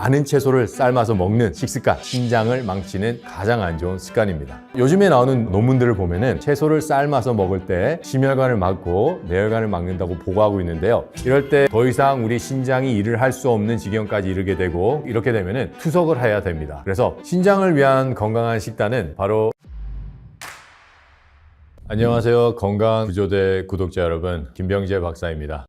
많은 채소를 삶아서 먹는 식습관, 신장을 망치는 가장 안 좋은 습관입니다. 요즘에 나오는 논문들을 보면은 채소를 삶아서 먹을 때 심혈관을 막고 뇌혈관을 막는다고 보고하고 있는데요. 이럴 때 더 이상 우리 신장이 일을 할 수 없는 지경까지 이르게 되고, 이렇게 되면은 투석을 해야 됩니다. 그래서 신장을 위한 건강한 식단은 바로 안녕하세요. 건강구조대 구독자 여러분, 김병재 박사입니다.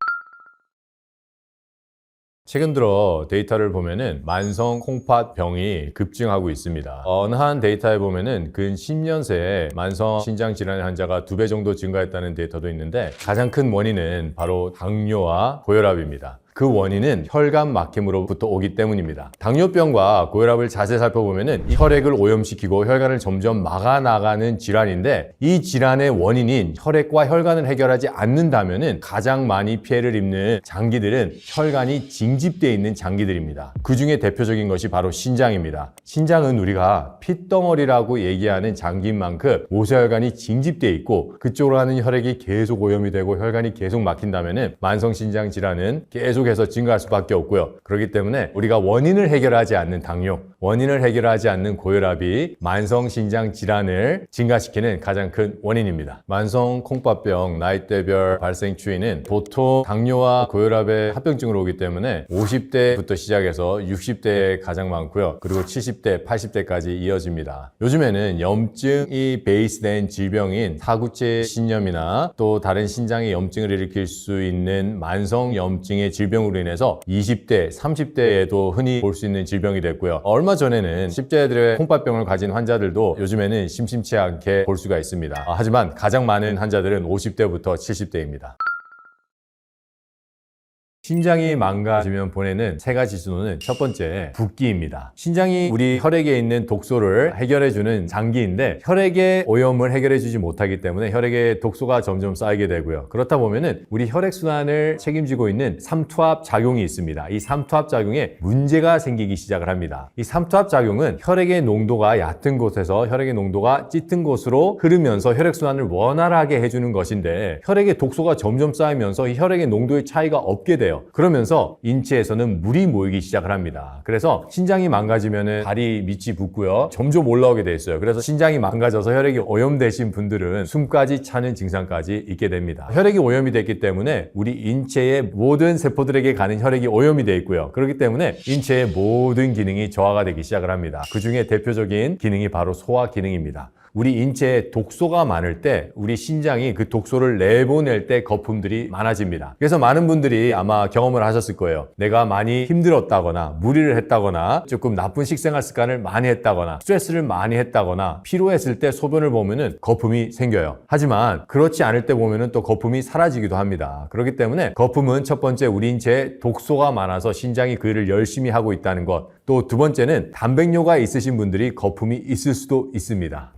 최근 들어 데이터를 보면은 만성 콩팥병이 급증하고 있습니다. 어느 한 데이터에 보면은 근 10년 새에 만성 신장 질환의 환자가 2배 정도 증가했다는 데이터도 있는데, 가장 큰 원인은 바로 당뇨와 고혈압입니다. 그 원인은 혈관 막힘으로부터 오기 때문입니다. 당뇨병과 고혈압을 자세히 살펴보면은 혈액을 오염시키고 혈관을 점점 막아나가는 질환인데, 이 질환의 원인인 혈액과 혈관을 해결하지 않는다면은 가장 많이 피해를 입는 장기들은 혈관이 징집되어 있는 장기들입니다. 그 중에 대표적인 것이 바로 신장입니다. 신장은 우리가 핏덩어리라고 얘기하는 장기인 만큼 모세혈관이 징집되어 있고, 그쪽으로 가는 혈액이 계속 오염이 되고 혈관이 계속 막힌다면은 만성신장 질환은 계속해서 증가할 수밖에 없고요. 그렇기 때문에 우리가 원인을 해결하지 않는 당뇨, 원인을 해결하지 않는 고혈압이 만성신장 질환을 증가시키는 가장 큰 원인입니다. 만성 콩팥병 나이대별 발생 추이는 보통 당뇨와 고혈압의 합병증으로 오기 때문에 50대부터 시작해서 60대에 가장 많고요. 그리고 70대, 80대까지 이어집니다. 요즘에는 염증이 베이스된 질병인 사구체 신염이나 또 다른 신장의 염증을 일으킬 수 있는 만성 염증의 질병으로 인해서 20대, 30대에도 흔히 볼 수 있는 질병이 됐고요. 얼마 전에는 10대들의 콩팥병을 가진 환자들도 요즘에는 심심치 않게 볼 수가 있습니다. 하지만 가장 많은 환자들은 50대부터 70대입니다. 신장이 망가지면 보내는 세 가지 신호는, 첫 번째, 붓기입니다. 신장이 우리 혈액에 있는 독소를 해결해주는 장기인데, 혈액의 오염을 해결해주지 못하기 때문에 혈액에 독소가 점점 쌓이게 되고요. 그렇다 보면은 우리 혈액순환을 책임지고 있는 삼투압 작용이 있습니다. 이 삼투압 작용에 문제가 생기기 시작을 합니다. 이 삼투압 작용은 혈액의 농도가 얕은 곳에서 혈액의 농도가 짙은 곳으로 흐르면서 혈액순환을 원활하게 해주는 것인데, 혈액에 독소가 점점 쌓이면서 이 혈액의 농도의 차이가 없게 돼요. 그러면서 인체에서는 물이 모이기 시작을 합니다. 그래서 신장이 망가지면 다리 밑이 붓고요, 점점 올라오게 돼 있어요. 그래서 신장이 망가져서 혈액이 오염되신 분들은 숨까지 차는 증상까지 있게 됩니다. 혈액이 오염이 됐기 때문에 우리 인체의 모든 세포들에게 가는 혈액이 오염이 돼 있고요. 그렇기 때문에 인체의 모든 기능이 저하가 되기 시작을 합니다. 그 중에 대표적인 기능이 바로 소화 기능입니다. 우리 인체에 독소가 많을 때 우리 신장이 그 독소를 내보낼 때 거품들이 많아집니다. 그래서 많은 분들이 아마 경험을 하셨을 거예요. 내가 많이 힘들었다거나 무리를 했다거나 조금 나쁜 식생활 습관을 많이 했다거나 스트레스를 많이 했다거나 피로했을 때 소변을 보면은 거품이 생겨요. 하지만 그렇지 않을 때 보면은 또 거품이 사라지기도 합니다. 그렇기 때문에 거품은 첫 번째, 우리 인체에 독소가 많아서 신장이 그 일을 열심히 하고 있다는 것. 또 두 번째는 단백뇨가 있으신 분들이 거품이 있을 수도 있습니다.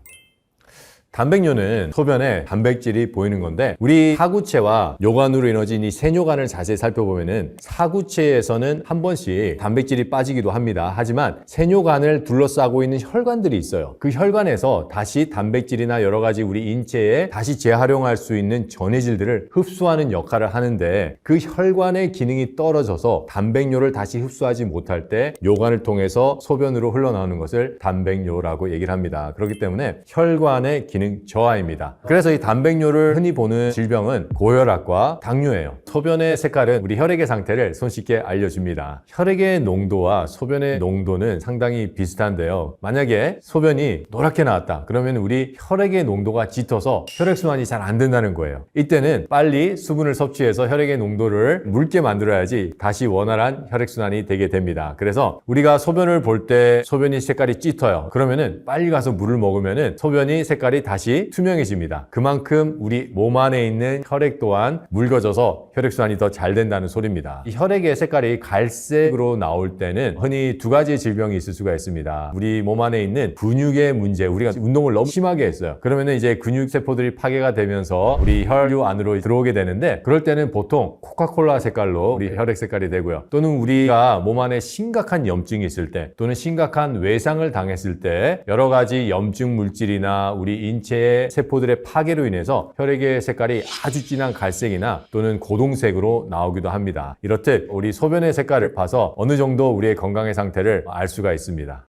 단백뇨는 소변에 단백질이 보이는 건데, 우리 사구체와 요관으로 이루어진 이 세뇨관을 자세히 살펴보면은 사구체에서는 한 번씩 단백질이 빠지기도 합니다. 하지만 세뇨관을 둘러싸고 있는 혈관들이 있어요. 그 혈관에서 다시 단백질이나 여러 가지 우리 인체에 다시 재활용할 수 있는 전해질들을 흡수하는 역할을 하는데, 그 혈관의 기능이 떨어져서 단백뇨를 다시 흡수하지 못할 때 요관을 통해서 소변으로 흘러나오는 것을 단백뇨라고 얘기를 합니다. 그렇기 때문에 혈관의 기능 저하입니다. 그래서 이 단백뇨를 흔히 보는 질병은 고혈압과 당뇨예요. 소변의 색깔은 우리 혈액의 상태를 손쉽게 알려줍니다. 혈액의 농도와 소변의 농도는 상당히 비슷한데요. 만약에 소변이 노랗게 나왔다 그러면 우리 혈액의 농도가 짙어서 혈액순환이 잘 안 된다는 거예요. 이때는 빨리 수분을 섭취해서 혈액의 농도를 묽게 만들어야지 다시 원활한 혈액순환이 되게 됩니다. 그래서 우리가 소변을 볼 때 소변이 색깔이 짙어요. 그러면은 빨리 가서 물을 먹으면은 소변이 색깔이 다시 투명해집니다. 그만큼 우리 몸 안에 있는 혈액 또한 묽어져서 혈액순환이 더 잘 된다는 소리입니다. 이 혈액의 색깔이 갈색으로 나올 때는 흔히 두 가지 질병이 있을 수가 있습니다. 우리 몸 안에 있는 근육의 문제, 우리가 운동을 너무 심하게 했어요. 그러면 이제 근육 세포들이 파괴가 되면서 우리 혈류 안으로 들어오게 되는데, 그럴 때는 보통 코카콜라 색깔로 우리 혈액 색깔이 되고요. 또는 우리가 몸 안에 심각한 염증이 있을 때, 또는 심각한 외상을 당했을 때 여러 가지 염증 물질이나 우리 인체의 세포들의 파괴로 인해서 혈액의 색깔이 아주 진한 갈색이나 또는 고동색으로 나오기도 합니다. 이렇듯 우리 소변의 색깔을 봐서 어느 정도 우리의 건강의 상태를 알 수가 있습니다.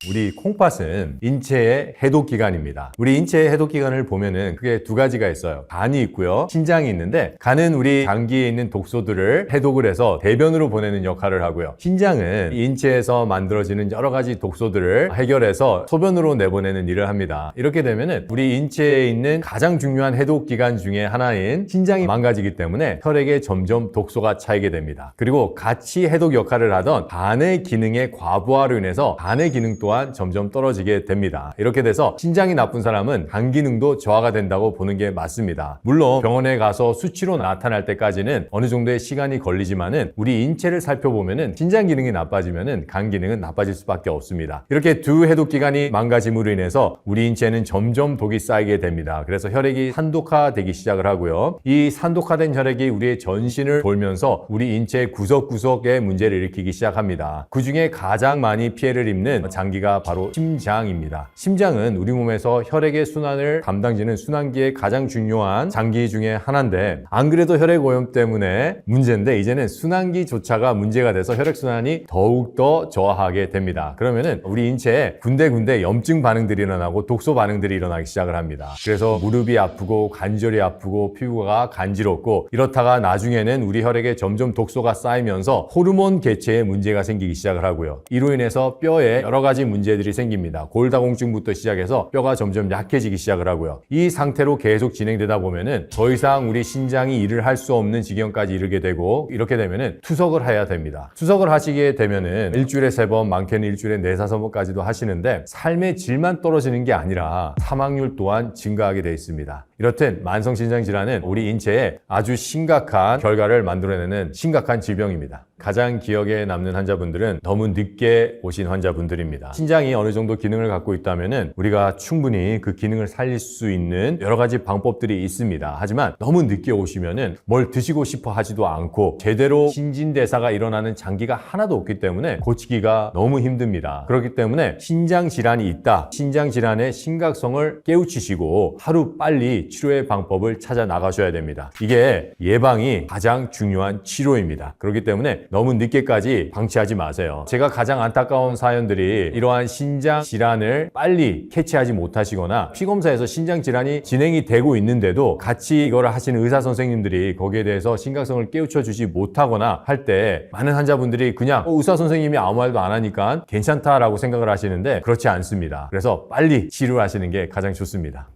우리 콩팥은 인체의 해독기관입니다. 우리 인체의 해독기관을 보면은 크게 두 가지가 있어요. 간이 있고요, 신장이 있는데, 간은 우리 장기에 있는 독소들을 해독을 해서 대변으로 보내는 역할을 하고요, 신장은 인체에서 만들어지는 여러 가지 독소들을 해결해서 소변으로 내보내는 일을 합니다. 이렇게 되면은 우리 인체에 있는 가장 중요한 해독기관 중에 하나인 신장이 망가지기 때문에 혈액에 점점 독소가 차이게 됩니다. 그리고 같이 해독 역할을 하던 간의 기능의 과부하로 인해서 간의 기능 또한 점점 떨어지게 됩니다. 이렇게 돼서 신장이 나쁜 사람은 간 기능도 저하가 된다고 보는 게 맞습니다. 물론 병원에 가서 수치로 나타날 때까지는 어느 정도의 시간이 걸리지만은 우리 인체를 살펴보면은 신장 기능이 나빠지면은 간 기능은 나빠질 수밖에 없습니다. 이렇게 두 해독기관이 망가짐으로 인해서 우리 인체는 점점 독이 쌓이게 됩니다. 그래서 혈액이 산독화되기 시작을 하고요, 이 산독화된 혈액이 우리의 전신을 돌면서 우리 인체의 구석구석에 문제를 일으키기 시작합니다. 그 중에 가장 많이 피해를 입는 장기가 바로 심장입니다. 심장은 우리 몸에서 혈액의 순환을 담당지는 순환기의 가장 중요한 장기 중에 하나인데, 안 그래도 혈액 오염 때문에 문제인데 이제는 순환기조차가 문제가 돼서 혈액순환이 더욱더 저하하게 됩니다. 그러면은 우리 인체에 군데군데 염증 반응들이 일어나고 독소 반응들이 일어나기 시작을 합니다. 그래서 무릎이 아프고 관절이 아프고 피부가 간지럽고, 이렇다가 나중에는 우리 혈액에 점점 독소가 쌓이면서 호르몬 개체에 문제가 생기기 시작을 하고요, 이로 인해서 뼈에 여러 가지 문제들이 생깁니다. 골다공증부터 시작해서 뼈가 점점 약해지기 시작을 하고요, 이 상태로 계속 진행되다 보면은 더 이상 우리 신장이 일을 할 수 없는 지경까지 이르게 되고, 이렇게 되면은 투석을 해야 됩니다. 투석을 하시게 되면은 일주일에 3번, 많게는 일주일에 4-5번까지도 하시는데, 삶의 질만 떨어지는 게 아니라 사망률 또한 증가하게 되어 있습니다. 이렇듯 만성신장질환은 우리 인체에 아주 심각한 결과를 만들어내는 심각한 질병입니다. 가장 기억에 남는 환자분들은 너무 늦게 오신 환자분들입니다. 신장이 어느 정도 기능을 갖고 있다면은 우리가 충분히 그 기능을 살릴 수 있는 여러 가지 방법들이 있습니다. 하지만 너무 늦게 오시면은 뭘 드시고 싶어 하지도 않고 제대로 신진대사가 일어나는 장기가 하나도 없기 때문에 고치기가 너무 힘듭니다. 그렇기 때문에 신장 질환이 있다, 신장 질환의 심각성을 깨우치시고 하루 빨리 치료의 방법을 찾아 나가셔야 됩니다. 이게 예방이 가장 중요한 치료입니다. 그렇기 때문에 너무 늦게까지 방치하지 마세요. 제가 가장 안타까운 사연들이 이러한 신장 질환을 빨리 캐치하지 못하시거나 피검사에서 신장 질환이 진행이 되고 있는데도 같이 이걸 하시는 의사 선생님들이 거기에 대해서 심각성을 깨우쳐 주지 못하거나 할 때, 많은 환자분들이 그냥 의사 선생님이 아무 말도 안 하니까 괜찮다라고 생각을 하시는데 그렇지 않습니다. 그래서 빨리 치료하시는 게 가장 좋습니다.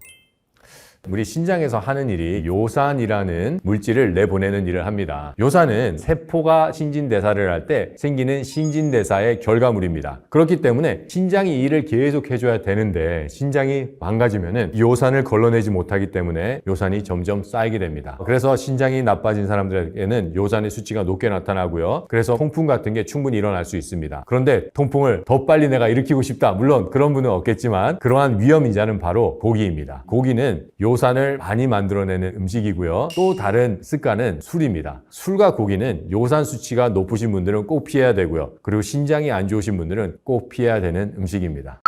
우리 신장에서 하는 일이 요산이라는 물질을 내보내는 일을 합니다. 요산은 세포가 신진대사를 할 때 생기는 신진대사의 결과물입니다. 그렇기 때문에 신장이 일을 계속 해줘야 되는데 신장이 망가지면은 요산을 걸러내지 못하기 때문에 요산이 점점 쌓이게 됩니다. 그래서 신장이 나빠진 사람들에게는 요산의 수치가 높게 나타나고요, 그래서 통풍 같은 게 충분히 일어날 수 있습니다. 그런데 통풍을 더 빨리 내가 일으키고 싶다, 물론 그런 분은 없겠지만 그러한 위험인자는 바로 고기입니다. 고기는 요산을 많이 만들어내는 음식이고요, 또 다른 습관은 술입니다. 술과 고기는 요산 수치가 높으신 분들은 꼭 피해야 되고요, 그리고 신장이 안 좋으신 분들은 꼭 피해야 되는 음식입니다.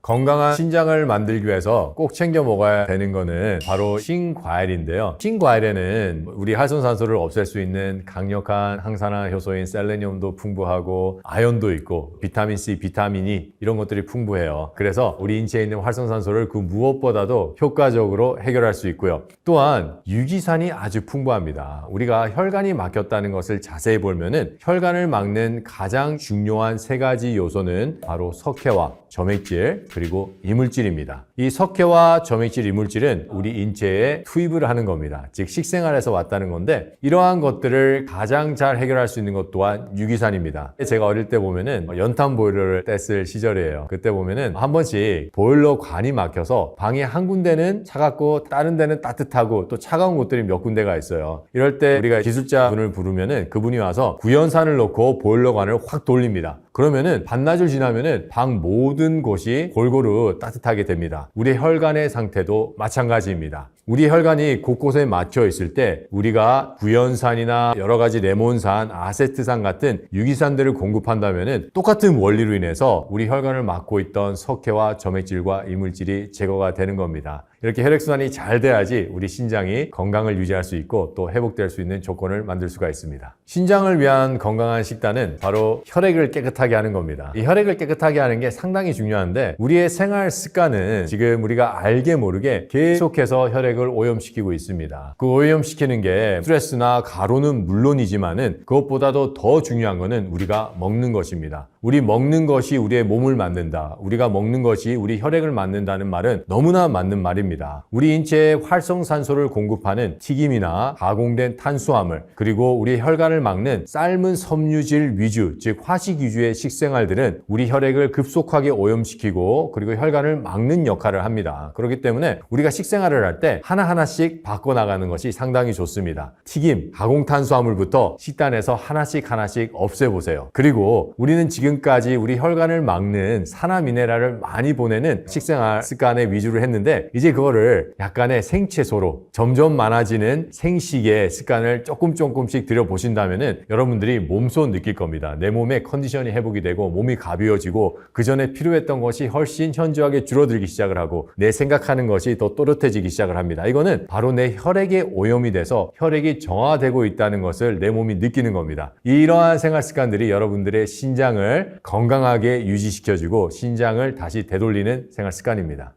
건강한 신장을 만들기 위해서 꼭 챙겨 먹어야 되는 거는 바로 신과일인데요. 신과일에는 우리 활성산소를 없앨 수 있는 강력한 항산화 효소인 셀레늄도 풍부하고 아연도 있고 비타민C, 비타민 E 이런 것들이 풍부해요. 그래서 우리 인체에 있는 활성산소를 그 무엇보다도 효과적으로 해결할 수 있고요. 또한 유기산이 아주 풍부합니다. 우리가 혈관이 막혔다는 것을 자세히 보면은 혈관을 막는 가장 중요한 3가지 요소는 바로 석회와 점액질 그리고 이물질입니다. 이 석회와 점액질, 이물질은 우리 인체에 투입을 하는 겁니다. 즉 식생활에서 왔다는 건데, 이러한 것들을 가장 잘 해결할 수 있는 것 또한 유기산입니다. 제가 어릴 때 보면은 연탄 보일러를 뗐을 시절이에요. 그때 보면은 한 번씩 보일러 관이 막혀서 방이 한 군데는 차갑고 다른 데는 따뜻하고 또 차가운 곳들이 몇 군데가 있어요. 이럴 때 우리가 기술자 분을 부르면은 그분이 와서 구연산을 넣고 보일러 관을 확 돌립니다. 그러면은 반나절 지나면은 방 모든 곳이 골고루 따뜻하게 됩니다. 우리 혈관의 상태도 마찬가지입니다. 우리 혈관이 곳곳에 막혀 있을 때 우리가 구연산이나 여러 가지 레몬산, 아세트산 같은 유기산들을 공급한다면 똑같은 원리로 인해서 우리 혈관을 막고 있던 석회와 점액질과 이물질이 제거가 되는 겁니다. 이렇게 혈액순환이 잘 돼야지 우리 신장이 건강을 유지할 수 있고 또 회복될 수 있는 조건을 만들 수가 있습니다. 신장을 위한 건강한 식단은 바로 혈액을 깨끗하게 하는 겁니다. 이 혈액을 깨끗하게 하는 게 상당히 중요한데 우리의 생활 습관은 지금 우리가 알게 모르게 계속해서 혈액을 오염시키고 있습니다. 그 오염시키는 게 스트레스나 가로는 물론이지만은 그것보다도 더 중요한 거는 우리가 먹는 것입니다. 우리 먹는 것이 우리의 몸을 만든다. 우리가 먹는 것이 우리 혈액을 만든다는 말은 너무나 맞는 말입니다. 우리 인체에 활성산소를 공급하는 튀김이나 가공된 탄수화물, 그리고 우리 혈관을 막는 삶은 섬유질 위주, 즉 화식 위주의 식생활들은 우리 혈액을 급속하게 오염시키고 그리고 혈관을 막는 역할을 합니다. 그렇기 때문에 우리가 식생활을 할 때 하나하나씩 바꿔나가는 것이 상당히 좋습니다. 튀김, 가공탄수화물부터 식단에서 하나씩 없애보세요. 그리고 우리는 지금까지 우리 혈관을 막는 산화미네랄을 많이 보내는 식생활 습관에 위주로 했는데 이제 그거를 약간의 생채소로 점점 많아지는 생식의 습관을 조금씩 들여보신다면은 여러분들이 몸소 느낄 겁니다. 내 몸의 컨디션이 회복이 되고 몸이 가벼워지고 그 전에 필요했던 것이 훨씬 현저하게 줄어들기 시작을 하고 내 생각하는 것이 더 또렷해지기 시작을 합니다. 이거는 바로 내 혈액의 오염이 돼서 혈액이 정화되고 있다는 것을 내 몸이 느끼는 겁니다. 이러한 생활 습관들이 여러분들의 신장을 건강하게 유지시켜주고 신장을 다시 되돌리는 생활 습관입니다.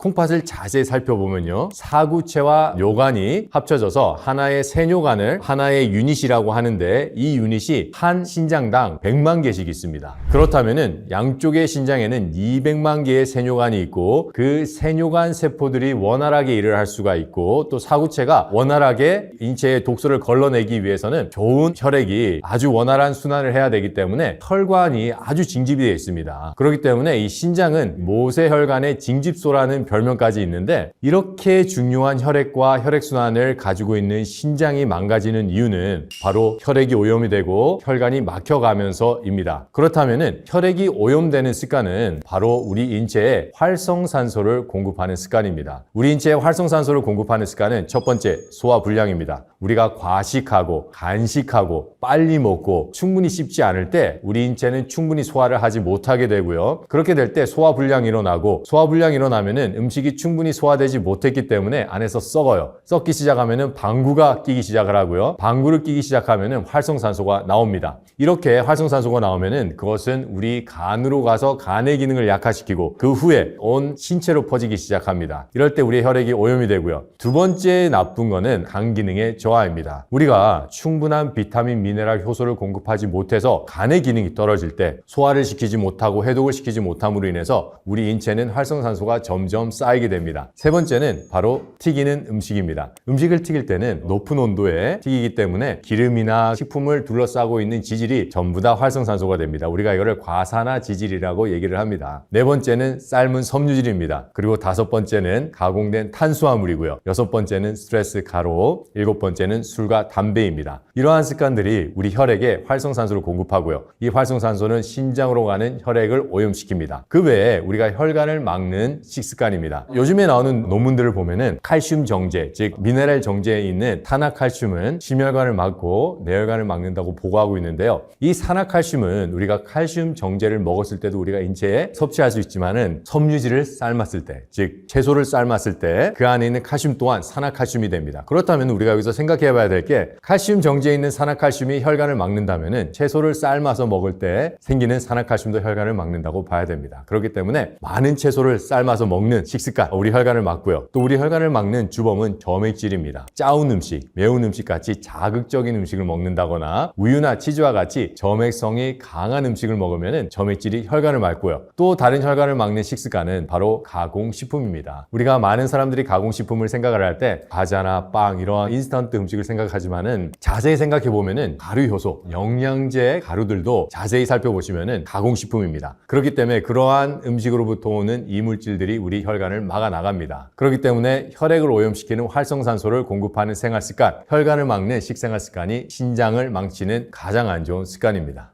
콩팥을 자세히 살펴보면요, 사구체와 뇨관이 합쳐져서 하나의 세뇨관을 하나의 유닛이라고 하는데 이 유닛이 한 신장당 100만 개씩 있습니다. 그렇다면은 양쪽의 신장에는 200만 개의 세뇨관이 있고 그 세뇨관 세포들이 원활하게 일을 할 수가 있고 또 사구체가 원활하게 인체의 독소를 걸러내기 위해서는 좋은 혈액이 아주 원활한 순환을 해야 되기 때문에 혈관이 아주 징집이 되어 있습니다. 그렇기 때문에 이 신장은 모세혈관의 징집소라는 별명까지 있는데 이렇게 중요한 혈액과 혈액순환을 가지고 있는 신장이 망가지는 이유는 바로 혈액이 오염이 되고 혈관이 막혀가면서입니다. 그렇다면은 혈액이 오염되는 습관은 바로 우리 인체에 활성산소를 공급하는 습관입니다. 우리 인체에 활성산소를 공급하는 습관은 첫 번째, 소화불량입니다. 우리가 과식하고 간식하고 빨리 먹고 충분히 씹지 않을 때 우리 인체는 충분히 소화를 하지 못하게 되고요. 그렇게 될 때 소화불량이 일어나고 소화불량이 일어나면은 음식이 충분히 소화되지 못했기 때문에 안에서 썩어요. 썩기 시작하면은 방구가 끼기 시작을 하고요. 방구를 끼기 시작하면은 활성산소가 나옵니다. 이렇게 활성산소가 나오면은 그것은 우리 간으로 가서 간의 기능을 약화시키고 그 후에 온 신체로 퍼지기 시작합니다. 이럴 때 우리의 혈액이 오염이 되고요. 두 번째 나쁜 거는 간 기능의 저하입니다. 우리가 충분한 비타민, 미네랄, 효소를 공급하지 못해서 간의 기능이 떨어질 때 소화를 시키지 못하고 해독을 시키지 못함으로 인해서 우리 인체는 활성산소가 점점 쌓이게 됩니다. 세 번째는 바로 튀기는 음식입니다. 음식을 튀길 때는 높은 온도에 튀기기 때문에 기름이나 식품을 둘러싸고 있는 지질이 전부 다 활성산소가 됩니다. 우리가 이거를 과산화 지질이라고 얘기를 합니다. 네 번째는 삶은 섬유질입니다. 그리고 다섯 번째는 가공된 탄수화물이고요. 여섯 번째는 스트레스 가로, 일곱 번째는 술과 담배입니다. 이러한 습관들이 우리 혈액에 활성산소를 공급하고요. 이 활성산소는 신장으로 가는 혈액을 오염시킵니다. 그 외에 우리가 혈관을 막는 식습관입니다. 요즘에 나오는 논문들을 보면은 칼슘 정제, 즉 미네랄 정제에 있는 산화칼슘은 심혈관을 막고 뇌혈관을 막는다고 보고하고 있는데요. 이 산화칼슘은 우리가 칼슘 정제를 먹었을 때도 우리가 인체에 섭취할 수 있지만은 섬유질을 삶았을 때, 즉 채소를 삶았을 때 그 안에 있는 칼슘 또한 산화칼슘이 됩니다. 그렇다면 우리가 여기서 생각해 봐야 될 게 칼슘 정제에 있는 산화칼슘이 혈관을 막는다면은 채소를 삶아서 먹을 때 생기는 산화칼슘도 혈관을 막는다고 봐야 됩니다. 그렇기 때문에 많은 채소를 삶아서 먹는 식습관, 우리 혈관을 막고요. 또 우리 혈관을 막는 주범은 점액질입니다. 짜운 음식, 매운 음식 같이 자극적인 음식을 먹는다거나 우유나 치즈와 같이 점액성이 강한 음식을 먹으면 점액질이 혈관을 막고요. 또 다른 혈관을 막는 식습관은 바로 가공식품입니다. 우리가 많은 사람들이 가공식품을 생각을 할 때 과자나 빵 이런 인스턴트 음식을 생각하지만은 자세히 생각해 보면은 가루 효소, 영양제 가루들도 자세히 살펴보시면은 가공식품입니다. 그렇기 때문에 그러한 음식으로부터 오는 이물질들이 우리 혈관을 막아 나갑니다. 그렇기 때문에 혈액을 오염시키는 활성산소를 공급하는 생활 습관, 혈관을 막는 식생활 습관이 신장을 망치는 가장 안 좋은 습관입니다.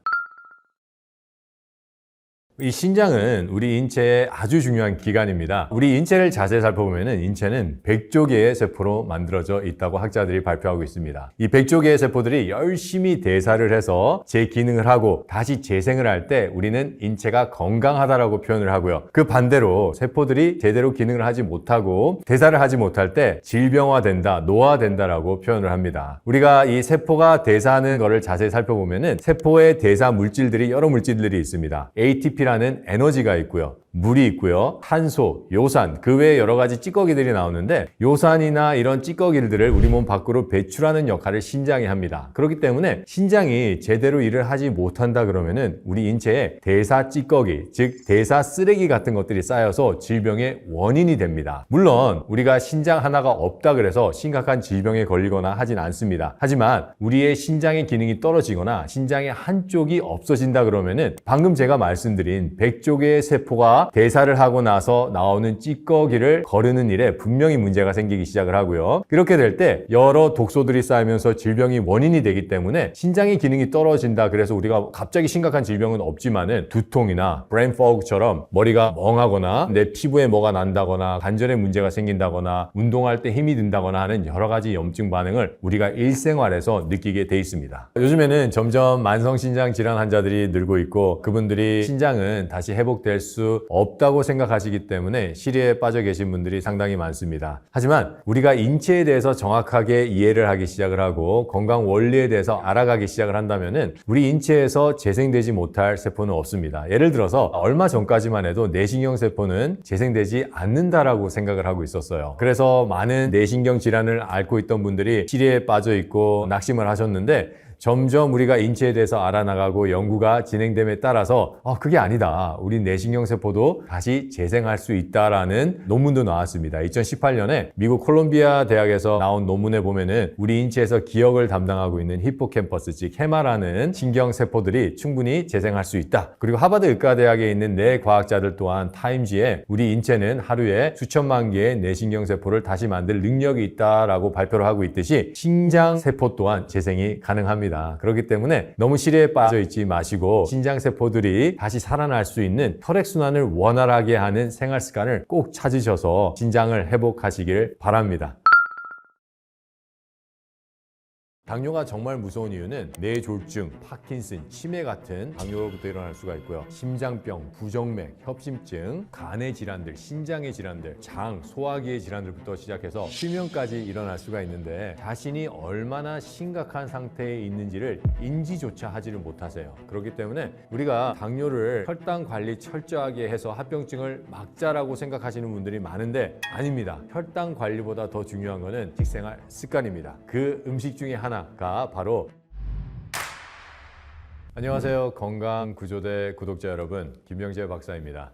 이 신장은 우리 인체의 아주 중요한 기관입니다. 우리 인체를 자세히 살펴보면 인체는 100조 개의 세포로 만들어져 있다고 학자들이 발표하고 있습니다. 이 100조 개의 세포들이 열심히 대사를 해서 제 기능을 하고 다시 재생을 할 때 우리는 인체가 건강하다라고 표현을 하고요. 그 반대로 세포들이 제대로 기능을 하지 못하고 대사를 하지 못할 때 질병화된다, 노화된다라고 표현을 합니다. 우리가 이 세포가 대사하는 것을 자세히 살펴보면 세포의 대사 물질들이 여러 물질들이 있습니다. ATP라는 에너지가 있고요. 물이 있고요. 탄소, 요산, 그 외에 여러 가지 찌꺼기들이 나오는데 요산이나 이런 찌꺼기들을 우리 몸 밖으로 배출하는 역할을 신장이 합니다. 그렇기 때문에 신장이 제대로 일을 하지 못한다 그러면은 우리 인체에 대사 찌꺼기, 즉 대사 쓰레기 같은 것들이 쌓여서 질병의 원인이 됩니다. 물론 우리가 신장 하나가 없다 그래서 심각한 질병에 걸리거나 하진 않습니다. 하지만 우리의 신장의 기능이 떨어지거나 신장의 한쪽이 없어진다 그러면은 방금 제가 말씀드린 100조 개의 세포가 대사를 하고 나서 나오는 찌꺼기를 거르는 일에 분명히 문제가 생기기 시작을 하고요. 그렇게 될 때 여러 독소들이 쌓이면서 질병이 원인이 되기 때문에 신장의 기능이 떨어진다. 그래서 우리가 갑자기 심각한 질병은 없지만은 두통이나 브레인 포그처럼 머리가 멍하거나 내 피부에 뭐가 난다거나 관절에 문제가 생긴다거나 운동할 때 힘이 든다거나 하는 여러 가지 염증 반응을 우리가 일생활에서 느끼게 돼 있습니다. 요즘에는 점점 만성신장 질환 환자들이 늘고 있고 그분들이 신장은 다시 회복될 수 없다고 생각하시기 때문에 시리에 빠져 계신 분들이 상당히 많습니다. 하지만 우리가 인체에 대해서 정확하게 이해를 하기 시작을 하고 건강 원리에 대해서 알아가기 시작을 한다면은 우리 인체에서 재생되지 못할 세포는 없습니다. 예를 들어서 얼마 전까지만 해도 뇌신경 세포는 재생되지 않는다라고 생각을 하고 있었어요. 그래서 많은 뇌신경 질환을 앓고 있던 분들이 시리에 빠져 있고 낙심을 하셨는데 점점 우리가 인체에 대해서 알아나가고 연구가 진행됨에 따라서 그게 아니다. 우리 뇌신경세포도 다시 재생할 수 있다라는 논문도 나왔습니다. 2018년에 미국 콜롬비아 대학에서 나온 논문에 보면은 우리 인체에서 기억을 담당하고 있는 히포캠퍼스, 즉 해마라는 신경세포들이 충분히 재생할 수 있다. 그리고 하버드 의과대학에 있는 뇌과학자들 또한 타임지에 우리 인체는 하루에 수천만 개의 뇌신경세포를 다시 만들 능력이 있다라고 발표를 하고 있듯이 신장세포 또한 재생이 가능합니다. 그렇기 때문에 너무 시리에 빠져 있지 마시고 신장세포들이 다시 살아날 수 있는 혈액순환을 원활하게 하는 생활 습관을 꼭 찾으셔서 신장을 회복하시길 바랍니다. 당뇨가 정말 무서운 이유는 뇌졸중, 파킨슨, 치매 같은 당뇨로부터 일어날 수가 있고요. 심장병, 부정맥, 협심증, 간의 질환들, 신장의 질환들, 장, 소화기의 질환들부터 시작해서 실명까지 일어날 수가 있는데 자신이 얼마나 심각한 상태에 있는지를 인지조차 하지를 못하세요. 그렇기 때문에 우리가 당뇨를 혈당 관리 철저하게 해서 합병증을 막자라고 생각하시는 분들이 많은데 아닙니다. 혈당 관리보다 더 중요한 거는 식생활 습관입니다. 그 음식 중에 하나가 바로 안녕하세요. 건강구조대 구독자 여러분, 김병재 박사입니다.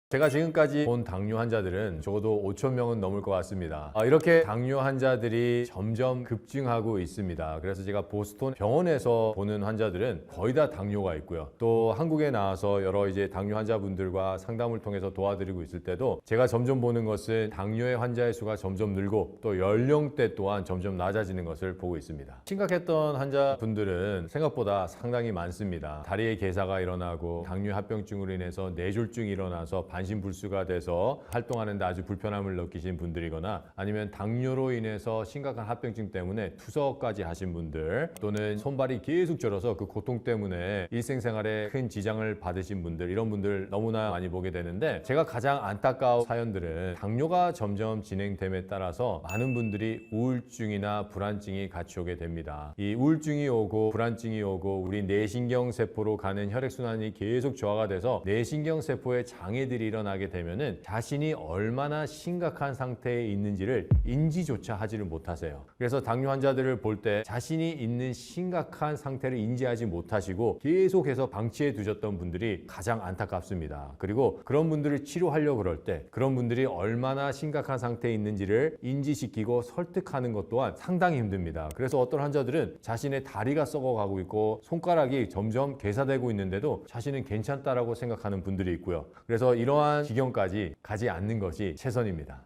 제가 지금까지 본 당뇨 환자들은 적어도 5,000명은 넘을 것 같습니다. 이렇게 당뇨 환자들이 점점 급증하고 있습니다. 그래서 제가 보스턴 병원에서 보는 환자들은 거의 다 당뇨가 있고요. 또 한국에 나와서 여러 당뇨 환자분들과 상담을 통해서 도와드리고 있을 때도 제가 점점 보는 것은 당뇨의 환자의 수가 점점 늘고 또 연령대 또한 점점 낮아지는 것을 보고 있습니다. 심각했던 환자분들은 생각보다 상당히 많습니다. 다리에 괴사가 일어나고 당뇨 합병증으로 인해서 뇌졸중이 일어나서 반신불수가 돼서 활동하는 데 아주 불편함을 느끼신 분들이거나 아니면 당뇨로 인해서 심각한 합병증 때문에 투석까지 하신 분들 또는 손발이 계속 저려서 그 고통 때문에 일생생활에 큰 지장을 받으신 분들 이런 분들 너무나 많이 보게 되는데 제가 가장 안타까운 사연들은 당뇨가 점점 진행됨에 따라서 많은 분들이 우울증이나 불안증이 같이 오게 됩니다. 이 우울증이 오고 불안증이 오고 우리 뇌신경세포로 가는 혈액순환이 계속 저하가 돼서 뇌신경세포의 장애들이 일어나게 되면은 자신이 얼마나 심각한 상태에 있는지를 인지조차 하지를 못하세요. 그래서 당뇨 환자들을 볼 때 자신이 있는 심각한 상태를 인지하지 못하시고 계속해서 방치해 두셨던 분들이 가장 안타깝습니다. 그리고 그런 분들을 치료하려고 그럴 때 그런 분들이 얼마나 심각한 상태에 있는지를 인지시키고 설득하는 것 또한 상당히 힘듭니다. 그래서 어떤 환자들은 자신의 다리가 썩어가고 있고 손가락이 점점 괴사되고 있는데도 자신은 괜찮다라고 생각하는 분들이 있고요. 그래서 이러한 지경까지 가지 않는 것이 최선입니다.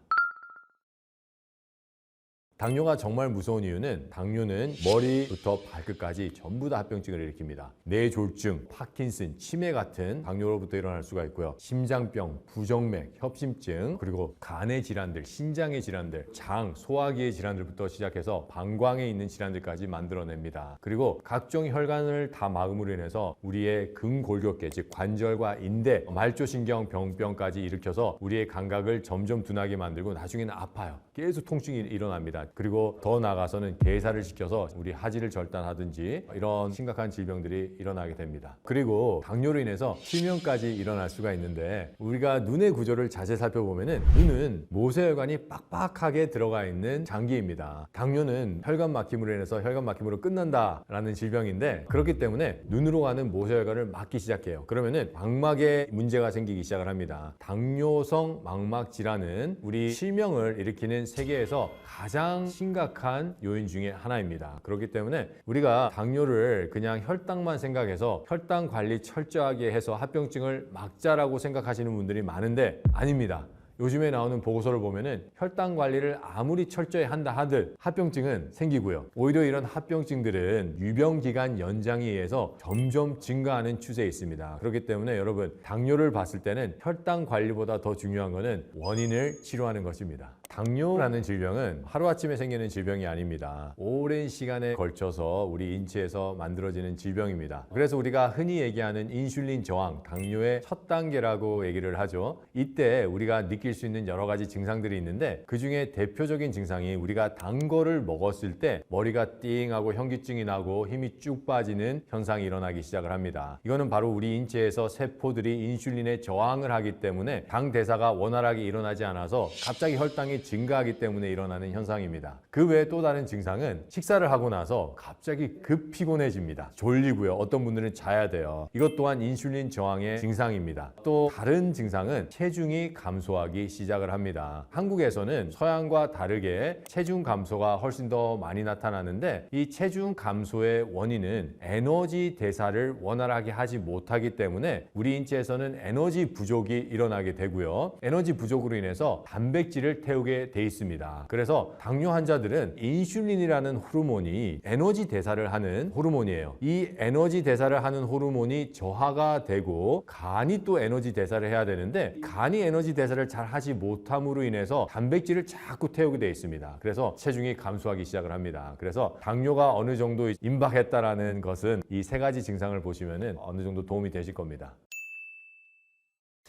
당뇨가 정말 무서운 이유는 당뇨는 머리부터 발끝까지 전부 다 합병증을 일으킵니다. 뇌졸중, 파킨슨, 치매 같은 당뇨로부터 일어날 수가 있고요. 심장병, 부정맥, 협심증, 그리고 간의 질환들, 신장의 질환들, 장, 소화기의 질환들부터 시작해서 방광에 있는 질환들까지 만들어냅니다. 그리고 각종 혈관을 다 막음으로 인해서 우리의 근골격계, 즉 관절과 인대, 말초신경 병까지 일으켜서 우리의 감각을 점점 둔하게 만들고 나중에는 아파요. 계속 통증이 일어납니다. 그리고 더 나아가서는 괴사를 시켜서 우리 하지를 절단하든지 이런 심각한 질병들이 일어나게 됩니다. 그리고 당뇨로 인해서 실명까지 일어날 수가 있는데, 우리가 눈의 구조를 자세히 살펴보면은 눈은 모세혈관이 빡빡하게 들어가 있는 장기입니다. 당뇨는 혈관 막힘으로 인해서 혈관 막힘으로 끝난다라는 질병인데, 그렇기 때문에 눈으로 가는 모세혈관을 막기 시작해요. 그러면은 망막에 문제가 생기기 시작을 합니다. 당뇨성 망막 질환은 우리 실명을 일으키는 세계에서 가장 심각한 요인 중에 하나입니다. 그렇기 때문에 우리가 당뇨를 그냥 혈당만 생각해서 혈당 관리 철저하게 해서 합병증을 막자라고 생각하시는 분들이 많은데 아닙니다. 요즘에 나오는 보고서를 보면은 혈당 관리를 아무리 철저히 한다 하듯 합병증은 생기고요. 오히려 이런 합병증들은 유병기간 연장에 의해서 점점 증가하는 추세에 있습니다. 그렇기 때문에 여러분, 당뇨를 봤을 때는 혈당 관리보다 더 중요한 것은 원인을 치료하는 것입니다. 당뇨라는 질병은 하루아침에 생기는 질병이 아닙니다. 오랜 시간에 걸쳐서 우리 인체에서 만들어지는 질병입니다. 그래서 우리가 흔히 얘기하는 인슐린 저항, 당뇨의 첫 단계라고 얘기를 하죠. 이때 우리가 느낄 수 있는 여러 가지 증상들이 있는데, 그 중에 대표적인 증상이 우리가 단 거를 먹었을 때 머리가 띵하고 현기증이 나고 힘이 쭉 빠지는 현상이 일어나기 시작을 합니다. 이거는 바로 우리 인체에서 세포들이 인슐린에 저항을 하기 때문에 당 대사가 원활하게 일어나지 않아서 갑자기 혈당이 증가하기 때문에 일어나는 현상입니다. 그 외에 또 다른 증상은 식사를 하고 나서 갑자기 급 피곤해집니다. 졸리고요. 어떤 분들은 자야 돼요. 이것 또한 인슐린 저항의 증상입니다. 또 다른 증상은 체중이 감소하기 시작을 합니다. 한국에서는 서양과 다르게 체중 감소가 훨씬 더 많이 나타나는데, 이 체중 감소의 원인은 에너지 대사를 원활하게 하지 못하기 때문에 우리 인체에서는 에너지 부족이 일어나게 되고요. 에너지 부족으로 인해서 단백질을 태우게 돼 있습니다. 그래서 당뇨 환자들은 인슐린이라는 호르몬이 에너지 대사를 하는 호르몬이에요. 이 에너지 대사를 하는 호르몬이 저하가 되고 간이 또 에너지 대사를 해야 되는데, 간이 에너지 대사를 잘 하지 못함으로 인해서 단백질을 자꾸 태우게 돼 있습니다. 그래서 체중이 감소하기 시작을 합니다. 그래서 당뇨가 어느 정도 임박했다라는 것은 이 세 가지 증상을 보시면은 어느 정도 도움이 되실 겁니다.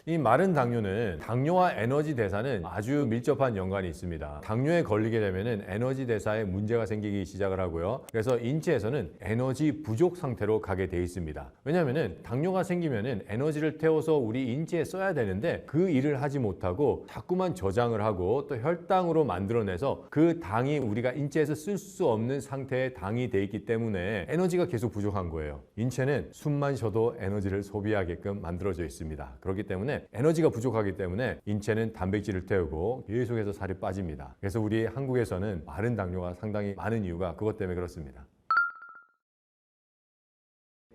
이 마른 당뇨는 당뇨와 에너지 대사는 아주 밀접한 연관이 있습니다. 당뇨에 걸리게 되면은 에너지 대사에 문제가 생기기 시작을 하고요. 그래서 인체에서는 에너지 부족 상태로 가게 돼 있습니다. 왜냐면은 당뇨가 생기면은 에너지를 태워서 우리 인체에 써야 되는데 그 일을 하지 못하고 자꾸만 저장을 하고 또 혈당으로 만들어내서 그 당이 우리가 인체에서 쓸 수 없는 상태의 당이 돼 있기 때문에 에너지가 계속 부족한 거예요. 인체는 숨만 쉬어도 에너지를 소비하게끔 만들어져 있습니다. 그렇기 때문에 에너지가 부족하기 때문에 인체는 단백질을 태우고 계속해서 살이 빠집니다. 그래서 우리 한국에서는 마른 당뇨가 상당히 많은 이유가 그것 때문에 그렇습니다.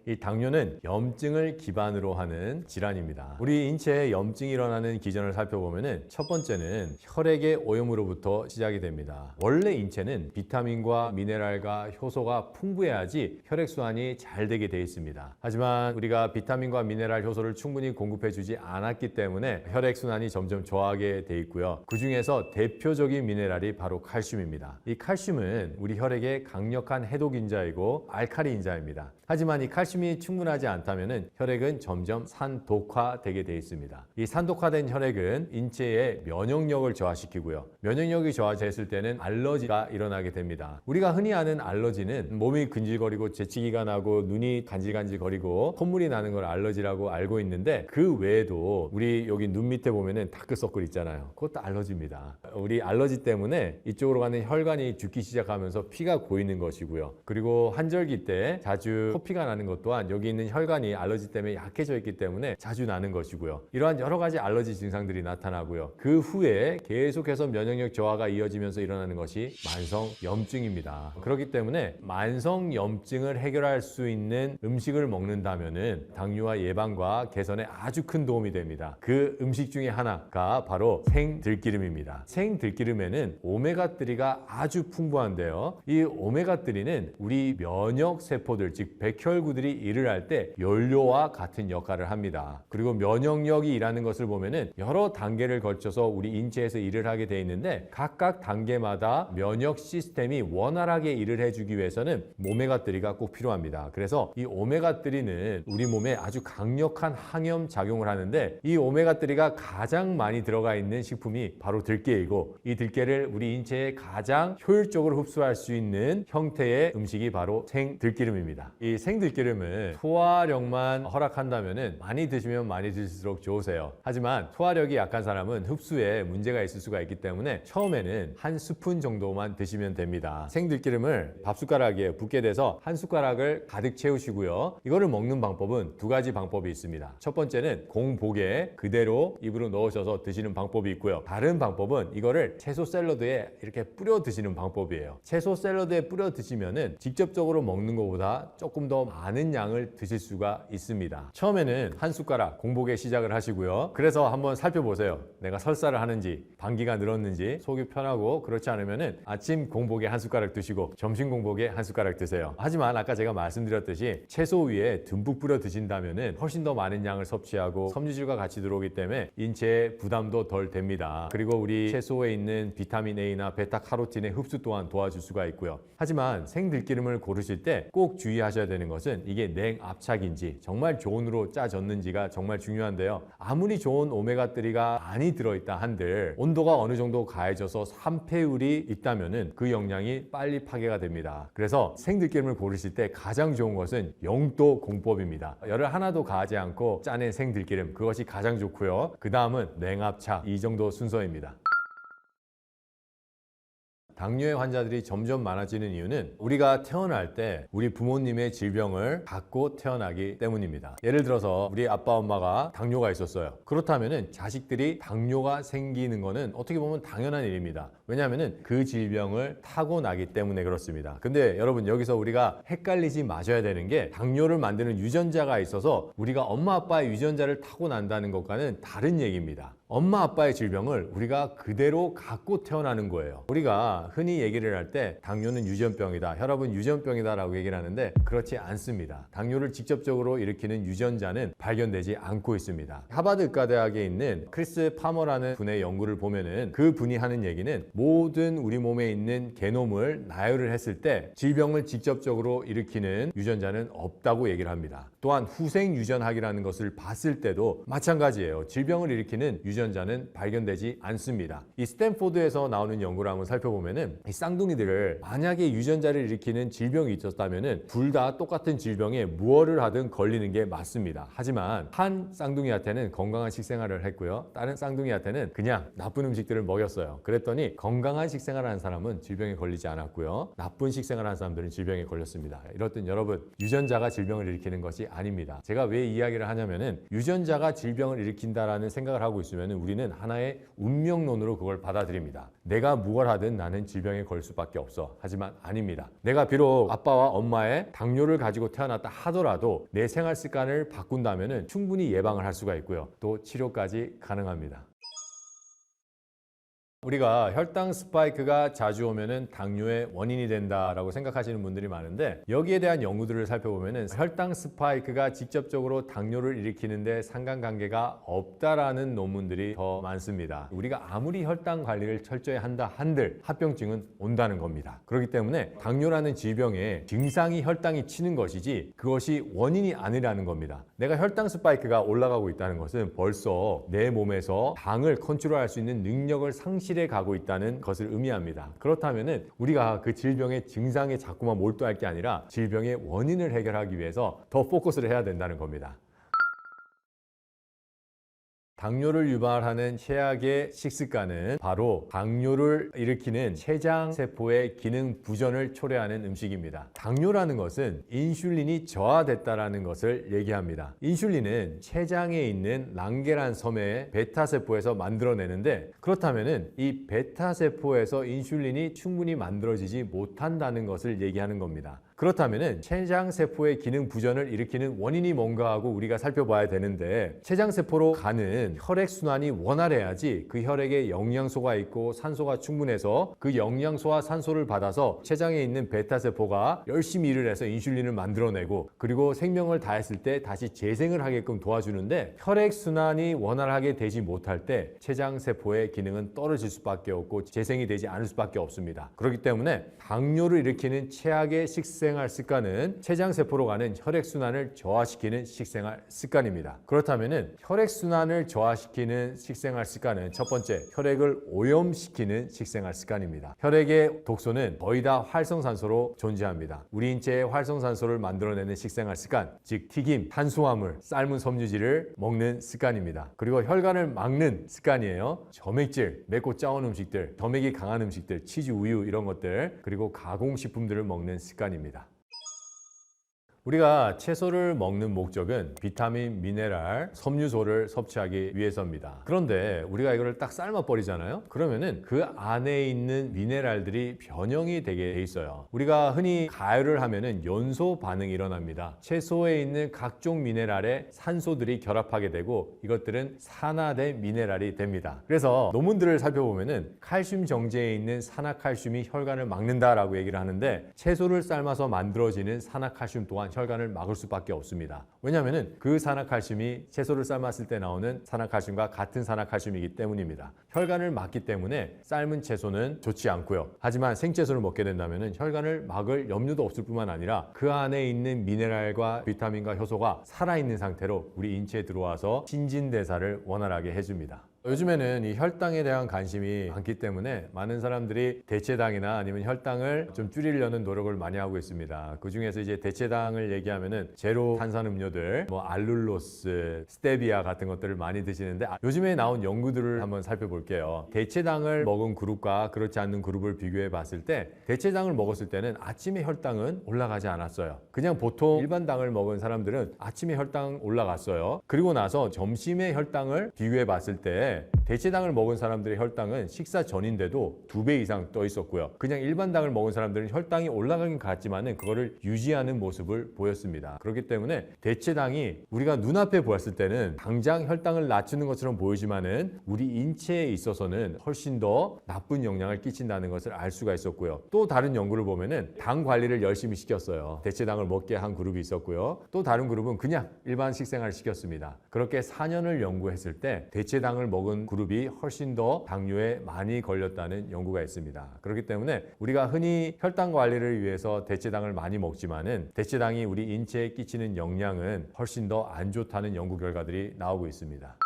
이 당뇨는 염증을 기반으로 하는 질환입니다. 우리 인체에 염증이 일어나는 기전을 살펴보면은 첫 번째는 혈액의 오염으로부터 시작이 됩니다. 원래 인체는 비타민과 미네랄과 효소가 풍부해야지 혈액순환이 잘 되게 돼 있습니다. 하지만 우리가 비타민과 미네랄 효소를 충분히 공급해주지 않았기 때문에 혈액순환이 점점 저하게 돼 있고요. 그 중에서 대표적인 미네랄이 바로 칼슘입니다. 이 칼슘은 우리 혈액의 강력한 해독인자이고 알칼리인자입니다. 하지만 이 칼슘이 충분하지 않다면 혈액은 점점 산독화되게 되어 있습니다. 이 산독화된 혈액은 인체의 면역력을 저하시키고요. 면역력이 저하됐을 때는 알러지가 일어나게 됩니다. 우리가 흔히 아는 알러지는 몸이 근질거리고 재채기가 나고 눈이 간질간질거리고 콧물이 나는 걸 알러지라고 알고 있는데, 그 외에도 우리 여기 눈 밑에 보면은 다크서클 있잖아요. 그것도 알러지입니다. 우리 알러지 때문에 이쪽으로 가는 혈관이 죽기 시작하면서 피가 고이는 것이고요. 그리고 환절기 때 자주 코피가 나는 것 또한 여기 있는 혈관이 알러지 때문에 약해져 있기 때문에 자주 나는 것이고요. 이러한 여러 가지 알러지 증상들이 나타나고요. 그 후에 계속해서 면역력 저하가 이어지면서 일어나는 것이 만성염증입니다. 그렇기 때문에 만성염증을 해결할 수 있는 음식을 먹는다면은 당뇨와 예방과 개선에 아주 큰 도움이 됩니다. 그 음식 중에 하나가 바로 생들기름입니다. 생들기름에는 오메가3가 아주 풍부한데요. 이 오메가3는 우리 면역 세포들, 즉 백혈구들이 일을 할 때 연료와 같은 역할을 합니다. 그리고 면역력이 일하는 것을 보면은 여러 단계를 거쳐서 우리 인체에서 일을 하게 돼 있는데 각각 단계마다 면역 시스템이 원활하게 일을 해주기 위해서는 오메가3가 꼭 필요합니다. 그래서 이 오메가3는 우리 몸에 아주 강력한 항염 작용을 하는데 이 오메가3가 가장 많이 들어가 있는 식품이 바로 들깨이고 이 들깨를 우리 인체에 가장 효율적으로 흡수할 수 있는 형태의 음식이 바로 생들기름입니다. 이 생들기름은 소화력만 허락한다면 많이 드시면 많이 드실수록 좋으세요. 하지만 소화력이 약한 사람은 흡수에 문제가 있을 수가 있기 때문에 처음에는 한 스푼 정도만 드시면 됩니다. 생들기름을 밥숟가락에 붓게 돼서 한 숟가락을 가득 채우시고요. 이거를 먹는 방법은 두 가지 방법이 있습니다. 첫 번째는 공복에 그대로 입으로 넣으셔서 드시는 방법이 있고요. 다른 방법은 이거를 채소 샐러드에 이렇게 뿌려 드시는 방법이에요. 채소 샐러드에 뿌려 드시면은 직접적으로 먹는 것보다 조금 더 많은 양을 드실 수가 있습니다. 처음에는 한 숟가락 공복에 시작을 하시고요. 그래서 한번 살펴보세요. 내가 설사를 하는지 방기가 늘었는지 속이 편하고 그렇지 않으면은 아침 공복에 한 숟가락 드시고 점심 공복에 한 숟가락 드세요. 하지만 아까 제가 말씀드렸듯이 채소 위에 듬뿍 뿌려 드신다면은 훨씬 더 많은 양을 섭취하고 섬유질과 같이 들어오기 때문에 인체에 부담도 덜 됩니다. 그리고 우리 채소에 있는 비타민 A나 베타카로틴의 흡수 또한 도와줄 수가 있고요. 하지만 생들기름을 고르실 때 꼭 주의하셔야 되는 것은 이게 냉압착인지 정말 좋은으로 짜졌는지가 정말 중요한데요. 아무리 좋은 오메가3가 많이 들어있다 한들 온도가 어느 정도 가해져서 산패율이 있다면은 그 영양이 빨리 파괴가 됩니다. 그래서 생들기름을 고르실 때 가장 좋은 것은 0도 공법입니다. 열을 하나도 가하지 않고 짜낸 생들기름, 그것이 가장 좋고요. 그 다음은 냉압착, 이 정도 순서입니다. 당뇨의 환자들이 점점 많아지는 이유는 우리가 태어날 때 우리 부모님의 질병을 갖고 태어나기 때문입니다. 예를 들어서 우리 아빠 엄마가 당뇨가 있었어요. 그렇다면 자식들이 당뇨가 생기는 것은 어떻게 보면 당연한 일입니다. 왜냐하면 그 질병을 타고나기 때문에 그렇습니다. 근데 여러분 여기서 우리가 헷갈리지 마셔야 되는 게 당뇨를 만드는 유전자가 있어서 우리가 엄마 아빠의 유전자를 타고난다는 것과는 다른 얘기입니다. 엄마 아빠의 질병을 우리가 그대로 갖고 태어나는 거예요. 우리가 흔히 얘기를 할 때 당뇨는 유전병이다, 혈압은 유전병이다 라고 얘기를 하는데 그렇지 않습니다. 당뇨를 직접적으로 일으키는 유전자는 발견되지 않고 있습니다. 하버드 의과대학에 있는 크리스 파머라는 분의 연구를 보면은 그 분이 하는 얘기는 모든 우리 몸에 있는 게놈을 나열을 했을 때 질병을 직접적으로 일으키는 유전자는 없다고 얘기를 합니다. 또한 후생 유전학이라는 것을 봤을 때도 마찬가지예요. 질병을 일으키는 유전자는 발견되지 않습니다. 이 스탠포드에서 나오는 연구를 한번 살펴보면은 이 쌍둥이들을 만약에 유전자를 일으키는 질병이 있었다면은 둘 다 똑같은 질병에 무엇을 하든 걸리는 게 맞습니다. 하지만 한 쌍둥이한테는 건강한 식생활을 했고요. 다른 쌍둥이한테는 그냥 나쁜 음식들을 먹였어요. 그랬더니 건강한 식생활을 하는 사람은 질병에 걸리지 않았고요. 나쁜 식생활을 하는 사람들은 질병에 걸렸습니다. 이렇듯 여러분, 유전자가 질병을 일으키는 것이 아닙니다. 제가 왜 이야기를 하냐면은 유전자가 질병을 일으킨다라는 생각을 하고 있으면 우리는 하나의 운명론으로 그걸 받아들입니다. 내가 무엇을 하든 나는 질병에 걸릴 수밖에 없어. 하지만 아닙니다. 내가 비록 아빠와 엄마의 당뇨를 가지고 태어났다 하더라도 내 생활 습관을 바꾼다면 충분히 예방을 할 수가 있고요. 또 치료까지 가능합니다. 우리가 혈당 스파이크가 자주 오면은 당뇨의 원인이 된다라고 생각하시는 분들이 많은데 여기에 대한 연구들을 살펴보면은 혈당 스파이크가 직접적으로 당뇨를 일으키는데 상관관계가 없다라는 논문들이 더 많습니다. 우리가 아무리 혈당 관리를 철저히 한다 한들 합병증은 온다는 겁니다. 그렇기 때문에 당뇨라는 질병의 증상이 혈당이 치는 것이지 그것이 원인이 아니라는 겁니다. 내가 혈당 스파이크가 올라가고 있다는 것은 벌써 내 몸에서 당을 컨트롤할 수 있는 능력을 상실해 가고 있다는 것을 의미합니다. 그렇다면은 우리가 그 질병의 증상에 자꾸만 몰두할 게 아니라 질병의 원인을 해결하기 위해서 더 포커스를 해야 된다는 겁니다. 당뇨를 유발하는 최악의 식습관은 바로 당뇨를 일으키는 췌장세포의 기능 부전을 초래하는 음식입니다. 당뇨라는 것은 인슐린이 저하됐다는 것을 얘기합니다. 인슐린은 췌장에 있는 랑게란 섬의 베타세포에서 만들어내는데, 그렇다면 이 베타세포에서 인슐린이 충분히 만들어지지 못한다는 것을 얘기하는 겁니다. 그렇다면 췌장세포의 기능 부전을 일으키는 원인이 뭔가 하고 우리가 살펴봐야 되는데, 췌장세포로 가는 혈액순환이 원활해야지 그 혈액에 영양소가 있고 산소가 충분해서 그 영양소와 산소를 받아서 췌장에 있는 베타세포가 열심히 일을 해서 인슐린을 만들어내고, 그리고 생명을 다했을 때 다시 재생을 하게끔 도와주는데, 혈액순환이 원활하게 되지 못할 때 췌장세포의 기능은 떨어질 수밖에 없고 재생이 되지 않을 수밖에 없습니다. 그렇기 때문에 당뇨를 일으키는 최악의 식생활 습관은 췌장세포로 가는 혈액순환을 저하시키는 식생활 습관입니다. 그렇다면 혈액순환을 저하시키는 식생활 습관은 첫 번째, 혈액을 오염시키는 식생활 습관입니다. 혈액의 독소는 거의 다 활성산소로 존재합니다. 우리 인체에 활성산소를 만들어내는 식생활 습관, 즉 튀김, 탄수화물, 삶은 섬유질을 먹는 습관입니다. 그리고 혈관을 막는 습관이에요. 점액질, 맵고 짜온 음식들, 점액이 강한 음식들, 치즈, 우유 이런 것들, 그리고 가공식품들을 먹는 습관입니다. 우리가 채소를 먹는 목적은 비타민, 미네랄, 섬유소를 섭취하기 위해서입니다. 그런데 우리가 이거를 딱 삶아 버리잖아요. 그러면은 그 안에 있는 미네랄들이 변형이 되게 돼 있어요. 우리가 흔히 가열을 하면은 연소 반응이 일어납니다. 채소에 있는 각종 미네랄에 산소들이 결합하게 되고 이것들은 산화된 미네랄이 됩니다. 그래서 논문들을 살펴보면은 칼슘 정제에 있는 산화칼슘이 혈관을 막는다라고 얘기를 하는데, 채소를 삶아서 만들어지는 산화칼슘 또한 혈관을 막을 수밖에 없습니다. 왜냐하면 그 산화칼슘이 채소를 삶았을 때 나오는 산화칼슘과 같은 산화칼슘이기 때문입니다. 혈관을 막기 때문에 삶은 채소는 좋지 않고요. 하지만 생채소를 먹게 된다면 혈관을 막을 염려도 없을 뿐만 아니라 그 안에 있는 미네랄과 비타민과 효소가 살아있는 상태로 우리 인체에 들어와서 신진대사를 원활하게 해줍니다. 요즘에는 이 혈당에 대한 관심이 많기 때문에 많은 사람들이 대체당이나 아니면 혈당을 좀 줄이려는 노력을 많이 하고 있습니다. 그 중에서 이제 대체당을 얘기하면은 제로 탄산음료들, 뭐 알룰로스, 스테비아 같은 것들을 많이 드시는데, 요즘에 나온 연구들을 한번 살펴볼게요. 대체당을 먹은 그룹과 그렇지 않는 그룹을 비교해 봤을 때, 대체당을 먹었을 때는 아침에 혈당은 올라가지 않았어요. 그냥 보통 일반 당을 먹은 사람들은 아침에 혈당 올라갔어요. 그리고 나서 점심에 혈당을 비교해 봤을 때 대체당을 먹은 사람들의 혈당은 식사 전인데도 2배 이상 떠 있었고요. 그냥 일반 당을 먹은 사람들은 혈당이 올라가긴 갔지만은 그거를 유지하는 모습을 보였습니다. 그렇기 때문에 대체당이 우리가 눈앞에 보았을 때는 당장 혈당을 낮추는 것처럼 보이지만은 우리 인체에 있어서는 훨씬 더 나쁜 영향을 끼친다는 것을 알 수가 있었고요. 또 다른 연구를 보면은 당 관리를 열심히 시켰어요. 대체당을 먹게 한 그룹이 있었고요. 또 다른 그룹은 그냥 일반 식생활을 시켰습니다. 그렇게 4년을 연구했을 때 대체당을 먹은 그룹이 훨씬 더 당뇨에 많이 걸렸다는 연구가 있습니다. 그렇기 때문에 우리가 흔히 혈당 관리를 위해서 대체당을 많이 먹지만은 대체당이 우리 인체에 끼치는 영향은 훨씬 더 안 좋다는 연구 결과들이 나오고 있습니다.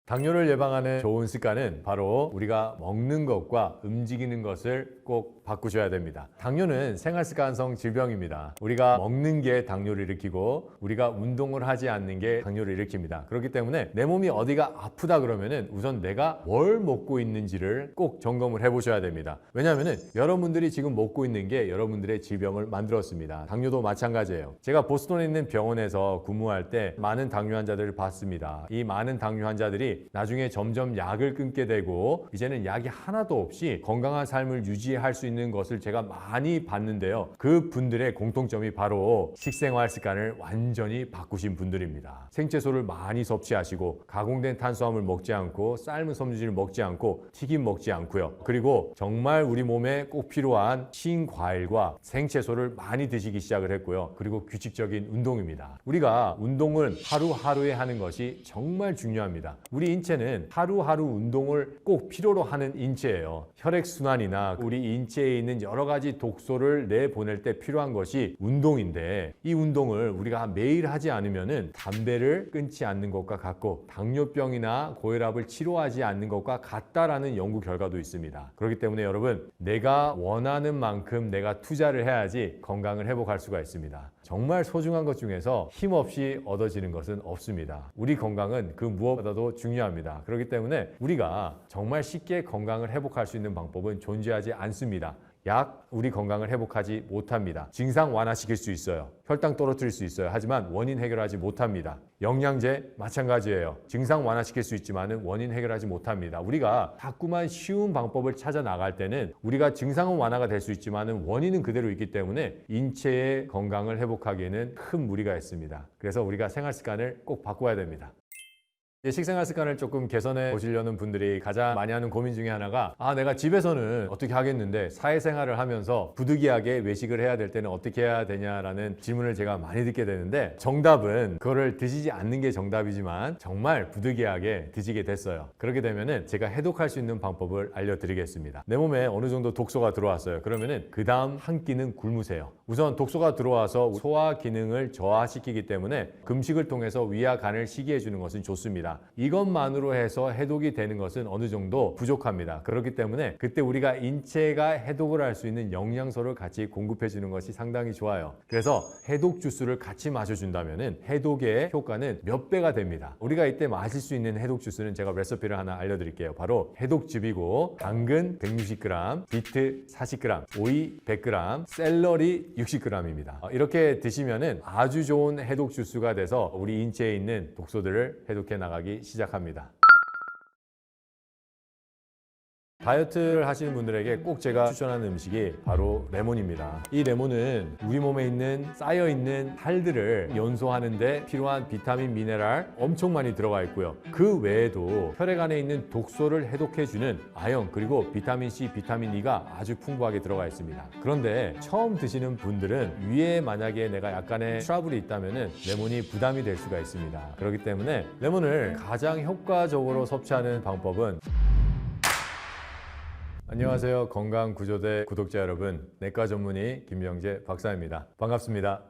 당뇨를 예방하는 좋은 습관은 바로 우리가 먹는 것과 움직이는 것을 꼭 바꾸셔야 됩니다. 당뇨는 생활습관성 질병입니다. 우리가 먹는 게 당뇨를 일으키고 우리가 운동을 하지 않는 게 당뇨를 일으킵니다. 그렇기 때문에 내 몸이 어디가 아프다 그러면은 우선 내가 뭘 먹고 있는지를 꼭 점검을 해보셔야 됩니다. 왜냐하면은 여러분들이 지금 먹고 있는 게 여러분들의 질병을 만들었습니다. 당뇨도 마찬가지예요. 제가 보스턴에 있는 병원에서 근무할 때 많은 당뇨 환자들을 봤습니다. 이 많은 당뇨 환자들이 나중에 점점 약을 끊게 되고 이제는 약이 하나도 없이 건강한 삶을 유지할 수 있는 것을 제가 많이 봤는데요. 그 분들의 공통점이 바로 식생활 습관을 완전히 바꾸신 분들입니다. 생채소를 많이 섭취하시고 가공된 탄수화물 먹지 않고 삶은 섬유질을 먹지 않고 튀김 먹지 않고요. 그리고 정말 우리 몸에 꼭 필요한 신과일과 생채소를 많이 드시기 시작을 했고요. 그리고 규칙적인 운동입니다. 우리가 운동은 하루하루에 하는 것이 정말 중요합니다. 우리 인체는 하루하루 운동을 꼭 필요로 하는 인체예요. 혈액순환이나 우리 인체에 있는 여러 가지 독소를 내보낼 때 필요한 것이 운동인데, 이 운동을 우리가 매일 하지 않으면은 담배를 끊지 않는 것과 같고 당뇨병이나 고혈압을 치료하지 않는 것과 같다라는 연구 결과도 있습니다. 그렇기 때문에 여러분, 내가 원하는 만큼 내가 투자를 해야지 건강을 회복할 수가 있습니다. 정말 소중한 것 중에서 힘없이 얻어지는 것은 없습니다. 우리 건강은 그 무엇보다도 중요합니다. 그렇기 때문에 우리가 정말 쉽게 건강을 회복할 수 있는 방법은 존재하지 않습니다. 약, 우리 건강을 회복하지 못합니다. 증상 완화시킬 수 있어요. 혈당 떨어뜨릴 수 있어요. 하지만 원인 해결하지 못합니다. 영양제 마찬가지예요. 증상 완화시킬 수 있지만 원인 해결하지 못합니다. 우리가 자꾸만 쉬운 방법을 찾아 나갈 때는 우리가 증상은 완화가 될 수 있지만 원인은 그대로 있기 때문에 인체의 건강을 회복하기에는 큰 무리가 있습니다. 그래서 우리가 생활 습관을 꼭 바꿔야 됩니다. 식생활 습관을 조금 개선해 보시려는 분들이 가장 많이 하는 고민 중에 하나가 내가 집에서는 어떻게 하겠는데 사회생활을 하면서 부득이하게 외식을 해야 될 때는 어떻게 해야 되냐라는 질문을 제가 많이 듣게 되는데 정답은 그거를 드시지 않는 게 정답이지만 정말 부득이하게 드시게 됐어요. 그렇게 되면은 제가 해독할 수 있는 방법을 알려드리겠습니다. 내 몸에 어느 정도 독소가 들어왔어요. 그러면은 그 다음 한 끼는 굶으세요. 우선 독소가 들어와서 소화 기능을 저하시키기 때문에 금식을 통해서 위와 간을 시기해 주는 것은 좋습니다. 이것만으로 해서 해독이 되는 것은 어느 정도 부족합니다. 그렇기 때문에 그때 우리가 인체가 해독을 할 수 있는 영양소를 같이 공급해 주는 것이 상당히 좋아요. 그래서 해독 주스를 같이 마셔준다면 해독의 효과는 몇 배가 됩니다. 우리가 이때 마실 수 있는 해독 주스는 제가 레시피를 하나 알려드릴게요. 바로 해독즙이고 당근 160g, 비트 40g, 오이 100g, 샐러리 60g입니다. 이렇게 드시면 아주 좋은 해독 주스가 돼서 우리 인체에 있는 독소들을 해독해 나가기 시작합니다. 다이어트를 하시는 분들에게 꼭 제가 추천하는 음식이 바로 레몬입니다. 이 레몬은 우리 몸에 있는 쌓여있는 살들을 연소하는 데 필요한 비타민, 미네랄 엄청 많이 들어가 있고요. 그 외에도 혈액 안에 있는 독소를 해독해주는 아연 그리고 비타민-C, 비타민-E가 아주 풍부하게 들어가 있습니다. 그런데 처음 드시는 분들은 위에 만약에 내가 약간의 트러블이 있다면 레몬이 부담이 될 수가 있습니다. 그렇기 때문에 레몬을 가장 효과적으로 섭취하는 방법은 안녕하세요. 건강구조대 구독자 여러분, 내과 전문의 김명재 박사입니다. 반갑습니다.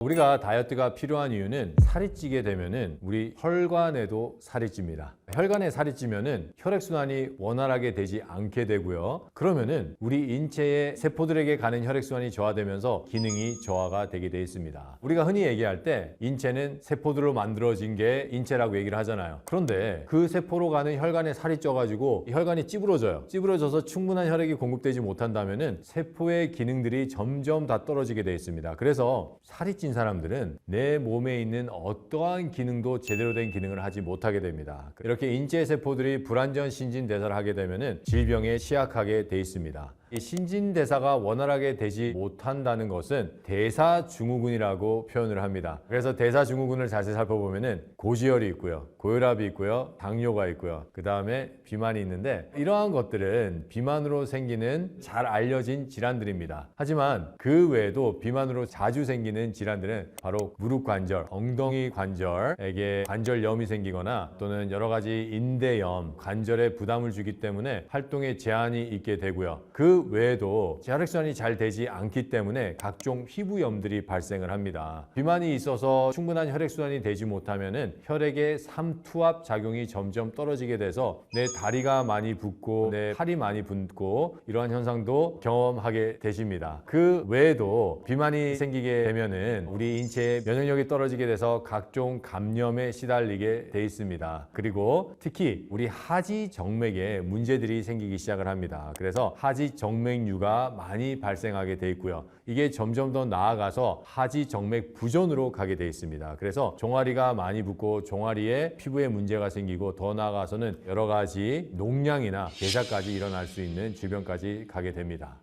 우리가 다이어트가 필요한 이유는 살이 찌게 되면은 우리 혈관에도 살이 찝니다. 혈관에 살이 찌면은 혈액순환이 원활하게 되지 않게 되고요. 그러면은 우리 인체의 세포들에게 가는 혈액순환이 저하되면서 기능이 저하가 되게 되어 있습니다. 우리가 흔히 얘기할 때 인체는 세포들로 만들어진 게 인체라고 얘기를 하잖아요. 그런데 그 세포로 가는 혈관에 살이 쪄가지고 혈관이 찌부러져요. 찌부러져서 충분한 혈액이 공급되지 못한다면은 세포의 기능들이 점점 다 떨어지게 되어 있습니다. 그래서 살이 찐 사람들은 내 몸에 있는 어떠한 기능도 제대로 된 기능을 하지 못하게 됩니다. 이렇게 인체 세포들이 불완전 신진대사를 하게 되면 질병에 취약하게 돼 있습니다. 이 신진대사가 원활하게 되지 못한다는 것은 대사증후군이라고 표현을 합니다. 그래서 대사증후군을 자세히 살펴보면 고지혈이 있고요, 고혈압이 있고요, 당뇨가 있고요, 그 다음에 비만이 있는데 이러한 것들은 비만으로 생기는 잘 알려진 질환들입니다. 하지만 그 외에도 비만으로 자주 생기는 질환들은 바로 무릎 관절, 엉덩이 관절에게 관절염이 생기거나 또는 여러 가지 인대염, 관절에 부담을 주기 때문에 활동에 제한이 있게 되고요. 그 외에도 혈액순환이 잘 되지 않기 때문에 각종 피부염들이 발생을 합니다. 비만이 있어서 충분한 혈액순환이 되지 못하면 혈액의 삼투압 작용이 점점 떨어지게 돼서 내 다리가 많이 붓고 내 팔이 많이 붓고 이러한 현상도 경험하게 되십니다. 그 외에도 비만이 생기게 되면은 우리 인체의 면역력이 떨어지게 돼서 각종 감염에 시달리게 돼 있습니다. 그리고 특히 우리 하지 정맥에 문제들이 생기기 시작을 합니다. 그래서 하지 정맥류가 많이 발생하게 돼 있고요. 이게 점점 더 나아가서 하지 정맥 부전으로 가게 돼 있습니다. 그래서 종아리가 많이 붓고 종아리에 피부에 문제가 생기고 더 나아가서는 여러 가지 농양이나 괴사까지 일어날 수 있는 질병까지 가게 됩니다.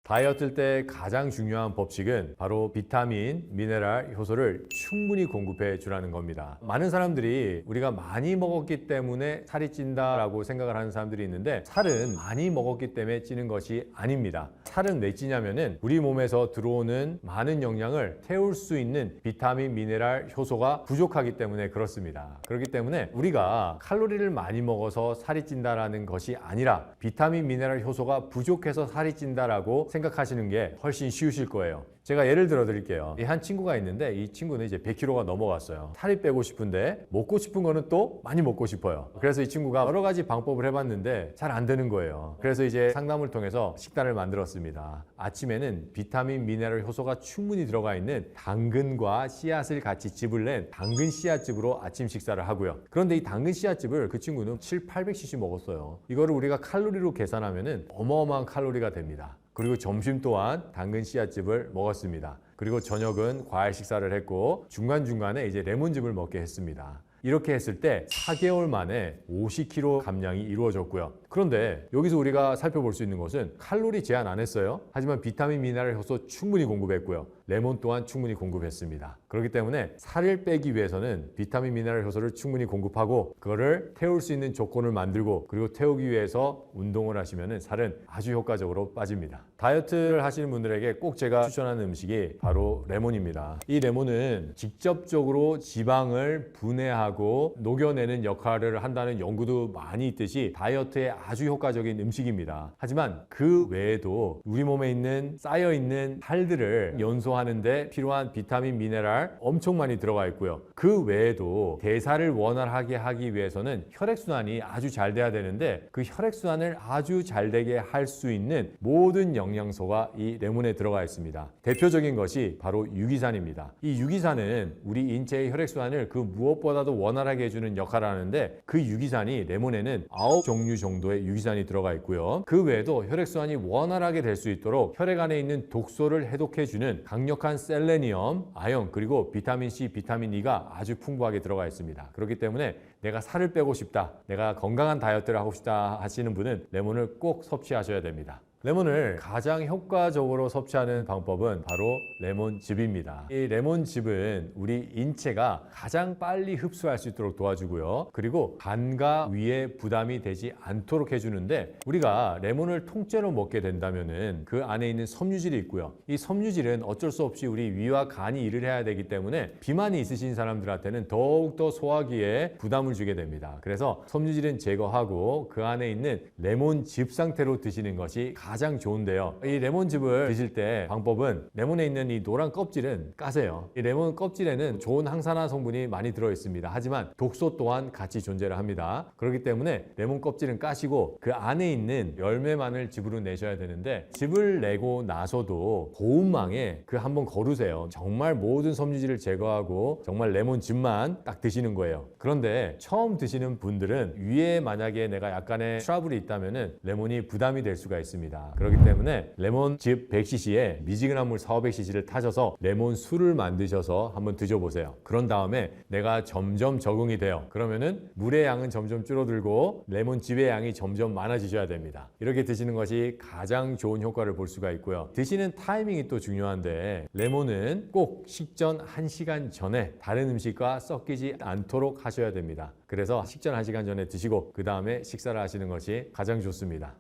다이어트 때 가장 중요한 법칙은 바로 비타민, 미네랄, 효소를 충분히 공급해 주라는 겁니다. 많은 사람들이 우리가 많이 먹었기 때문에 살이 찐다라고 생각을 하는 사람들이 있는데 살은 많이 먹었기 때문에 찌는 것이 아닙니다. 살은 왜 찌냐면은 우리 몸에서 들어오는 많은 영양을 태울 수 있는 비타민, 미네랄, 효소가 부족하기 때문에 그렇습니다. 그렇기 때문에 우리가 칼로리를 많이 먹어서 살이 찐다라는 것이 아니라 비타민, 미네랄, 효소가 부족해서 살이 찐다라고 생각하시는 게 훨씬 쉬우실 거예요. 제가 예를 들어 드릴게요. 이 한 친구가 있는데 이 친구는 이제 100kg가 넘어갔어요. 살이 빼고 싶은데 먹고 싶은 거는 또 많이 먹고 싶어요. 그래서 이 친구가 여러 가지 방법을 해봤는데 잘 안 되는 거예요. 그래서 이제 상담을 통해서 식단을 만들었습니다. 아침에는 비타민, 미네랄 효소가 충분히 들어가 있는 당근과 씨앗을 같이 즙을 낸 당근 씨앗즙으로 아침 식사를 하고요. 그런데 이 당근 씨앗즙을 그 친구는 800cc 먹었어요. 이거를 우리가 칼로리로 계산하면은 어마어마한 칼로리가 됩니다. 그리고 점심 또한 당근 씨앗즙을 먹었습니다. 그리고 저녁은 과일 식사를 했고 중간중간에 이제 레몬즙을 먹게 했습니다. 이렇게 했을 때 4개월 만에 50kg 감량이 이루어졌고요. 그런데 여기서 우리가 살펴볼 수 있는 것은 칼로리 제한 안 했어요. 하지만 비타민, 미네랄 효소 충분히 공급했고요. 레몬 또한 충분히 공급했습니다. 그렇기 때문에 살을 빼기 위해서는 비타민, 미네랄 효소를 충분히 공급하고 그거를 태울 수 있는 조건을 만들고 그리고 태우기 위해서 운동을 하시면 살은 아주 효과적으로 빠집니다. 다이어트를 하시는 분들에게 꼭 제가 추천하는 음식이 바로 레몬입니다. 이 레몬은 직접적으로 지방을 분해하고 녹여내는 역할을 한다는 연구도 많이 있듯이 다이어트에 아주 효과적인 음식입니다. 하지만 그 외에도 우리 몸에 있는 쌓여있는 살들을 연소하는 데 필요한 비타민, 미네랄 엄청 많이 들어가 있고요. 그 외에도 대사를 원활하게 하기 위해서는 혈액순환이 아주 잘 돼야 되는데 그 혈액순환을 아주 잘 되게 할 수 있는 모든 영양소가 이 레몬에 들어가 있습니다. 대표적인 것이 바로 유기산입니다. 이 유기산은 우리 인체의 혈액순환을 그 무엇보다도 원활하게 해주는 역할을 하는데 그 유기산이 레몬에는 9종류 정도의 유기산이 들어가 있고요. 그 외에도 혈액순환이 원활하게 될 수 있도록 혈액 안에 있는 독소를 해독해주는 강력한 셀레니엄, 아연, 그리고 비타민C, 비타민 E가 아주 풍부하게 들어가 있습니다. 그렇기 때문에 내가 살을 빼고 싶다, 내가 건강한 다이어트를 하고 싶다 하시는 분은 레몬을 꼭 섭취하셔야 됩니다. 레몬을 가장 효과적으로 섭취하는 방법은 바로 레몬즙입니다. 이 레몬즙은 우리 인체가 가장 빨리 흡수할 수 있도록 도와주고요. 그리고 간과 위에 부담이 되지 않도록 해주는데 우리가 레몬을 통째로 먹게 된다면은 그 안에 있는 섬유질이 있고요. 이 섬유질은 어쩔 수 없이 우리 위와 간이 일을 해야 되기 때문에 비만이 있으신 사람들한테는 더욱더 소화기에 부담을 주게 됩니다. 그래서 섬유질은 제거하고 그 안에 있는 레몬즙 상태로 드시는 것이 가장 좋은데요. 이 레몬즙을 드실 때 방법은 레몬에 있는 이 노란 껍질은 까세요. 이 레몬 껍질에는 좋은 항산화 성분이 많이 들어 있습니다. 하지만 독소 또한 같이 존재를 합니다. 그렇기 때문에 레몬 껍질은 까시고 그 안에 있는 열매만을 즙으로 내셔야 되는데 즙을 내고 나서도 고운망에 그 한번 거르세요. 정말 모든 섬유질을 제거하고 정말 레몬즙만 딱 드시는 거예요. 그런데 처음 드시는 분들은 위에 만약에 내가 약간의 트러블이 있다면은 레몬이 부담이 될 수가 있습니다. 그렇기 때문에 레몬즙 100cc에 미지근한 물 400cc를 타셔서 레몬 술을 만드셔서 한번 드셔보세요. 그런 다음에 내가 점점 적응이 돼요. 그러면은 물의 양은 점점 줄어들고 레몬즙의 양이 점점 많아지셔야 됩니다. 이렇게 드시는 것이 가장 좋은 효과를 볼 수가 있고요. 드시는 타이밍이 또 중요한데 레몬은 꼭 식전 1시간 전에 다른 음식과 섞이지 않도록 하셔야 됩니다. 그래서 식전 1시간 전에 드시고 그 다음에 식사를 하시는 것이 가장 좋습니다.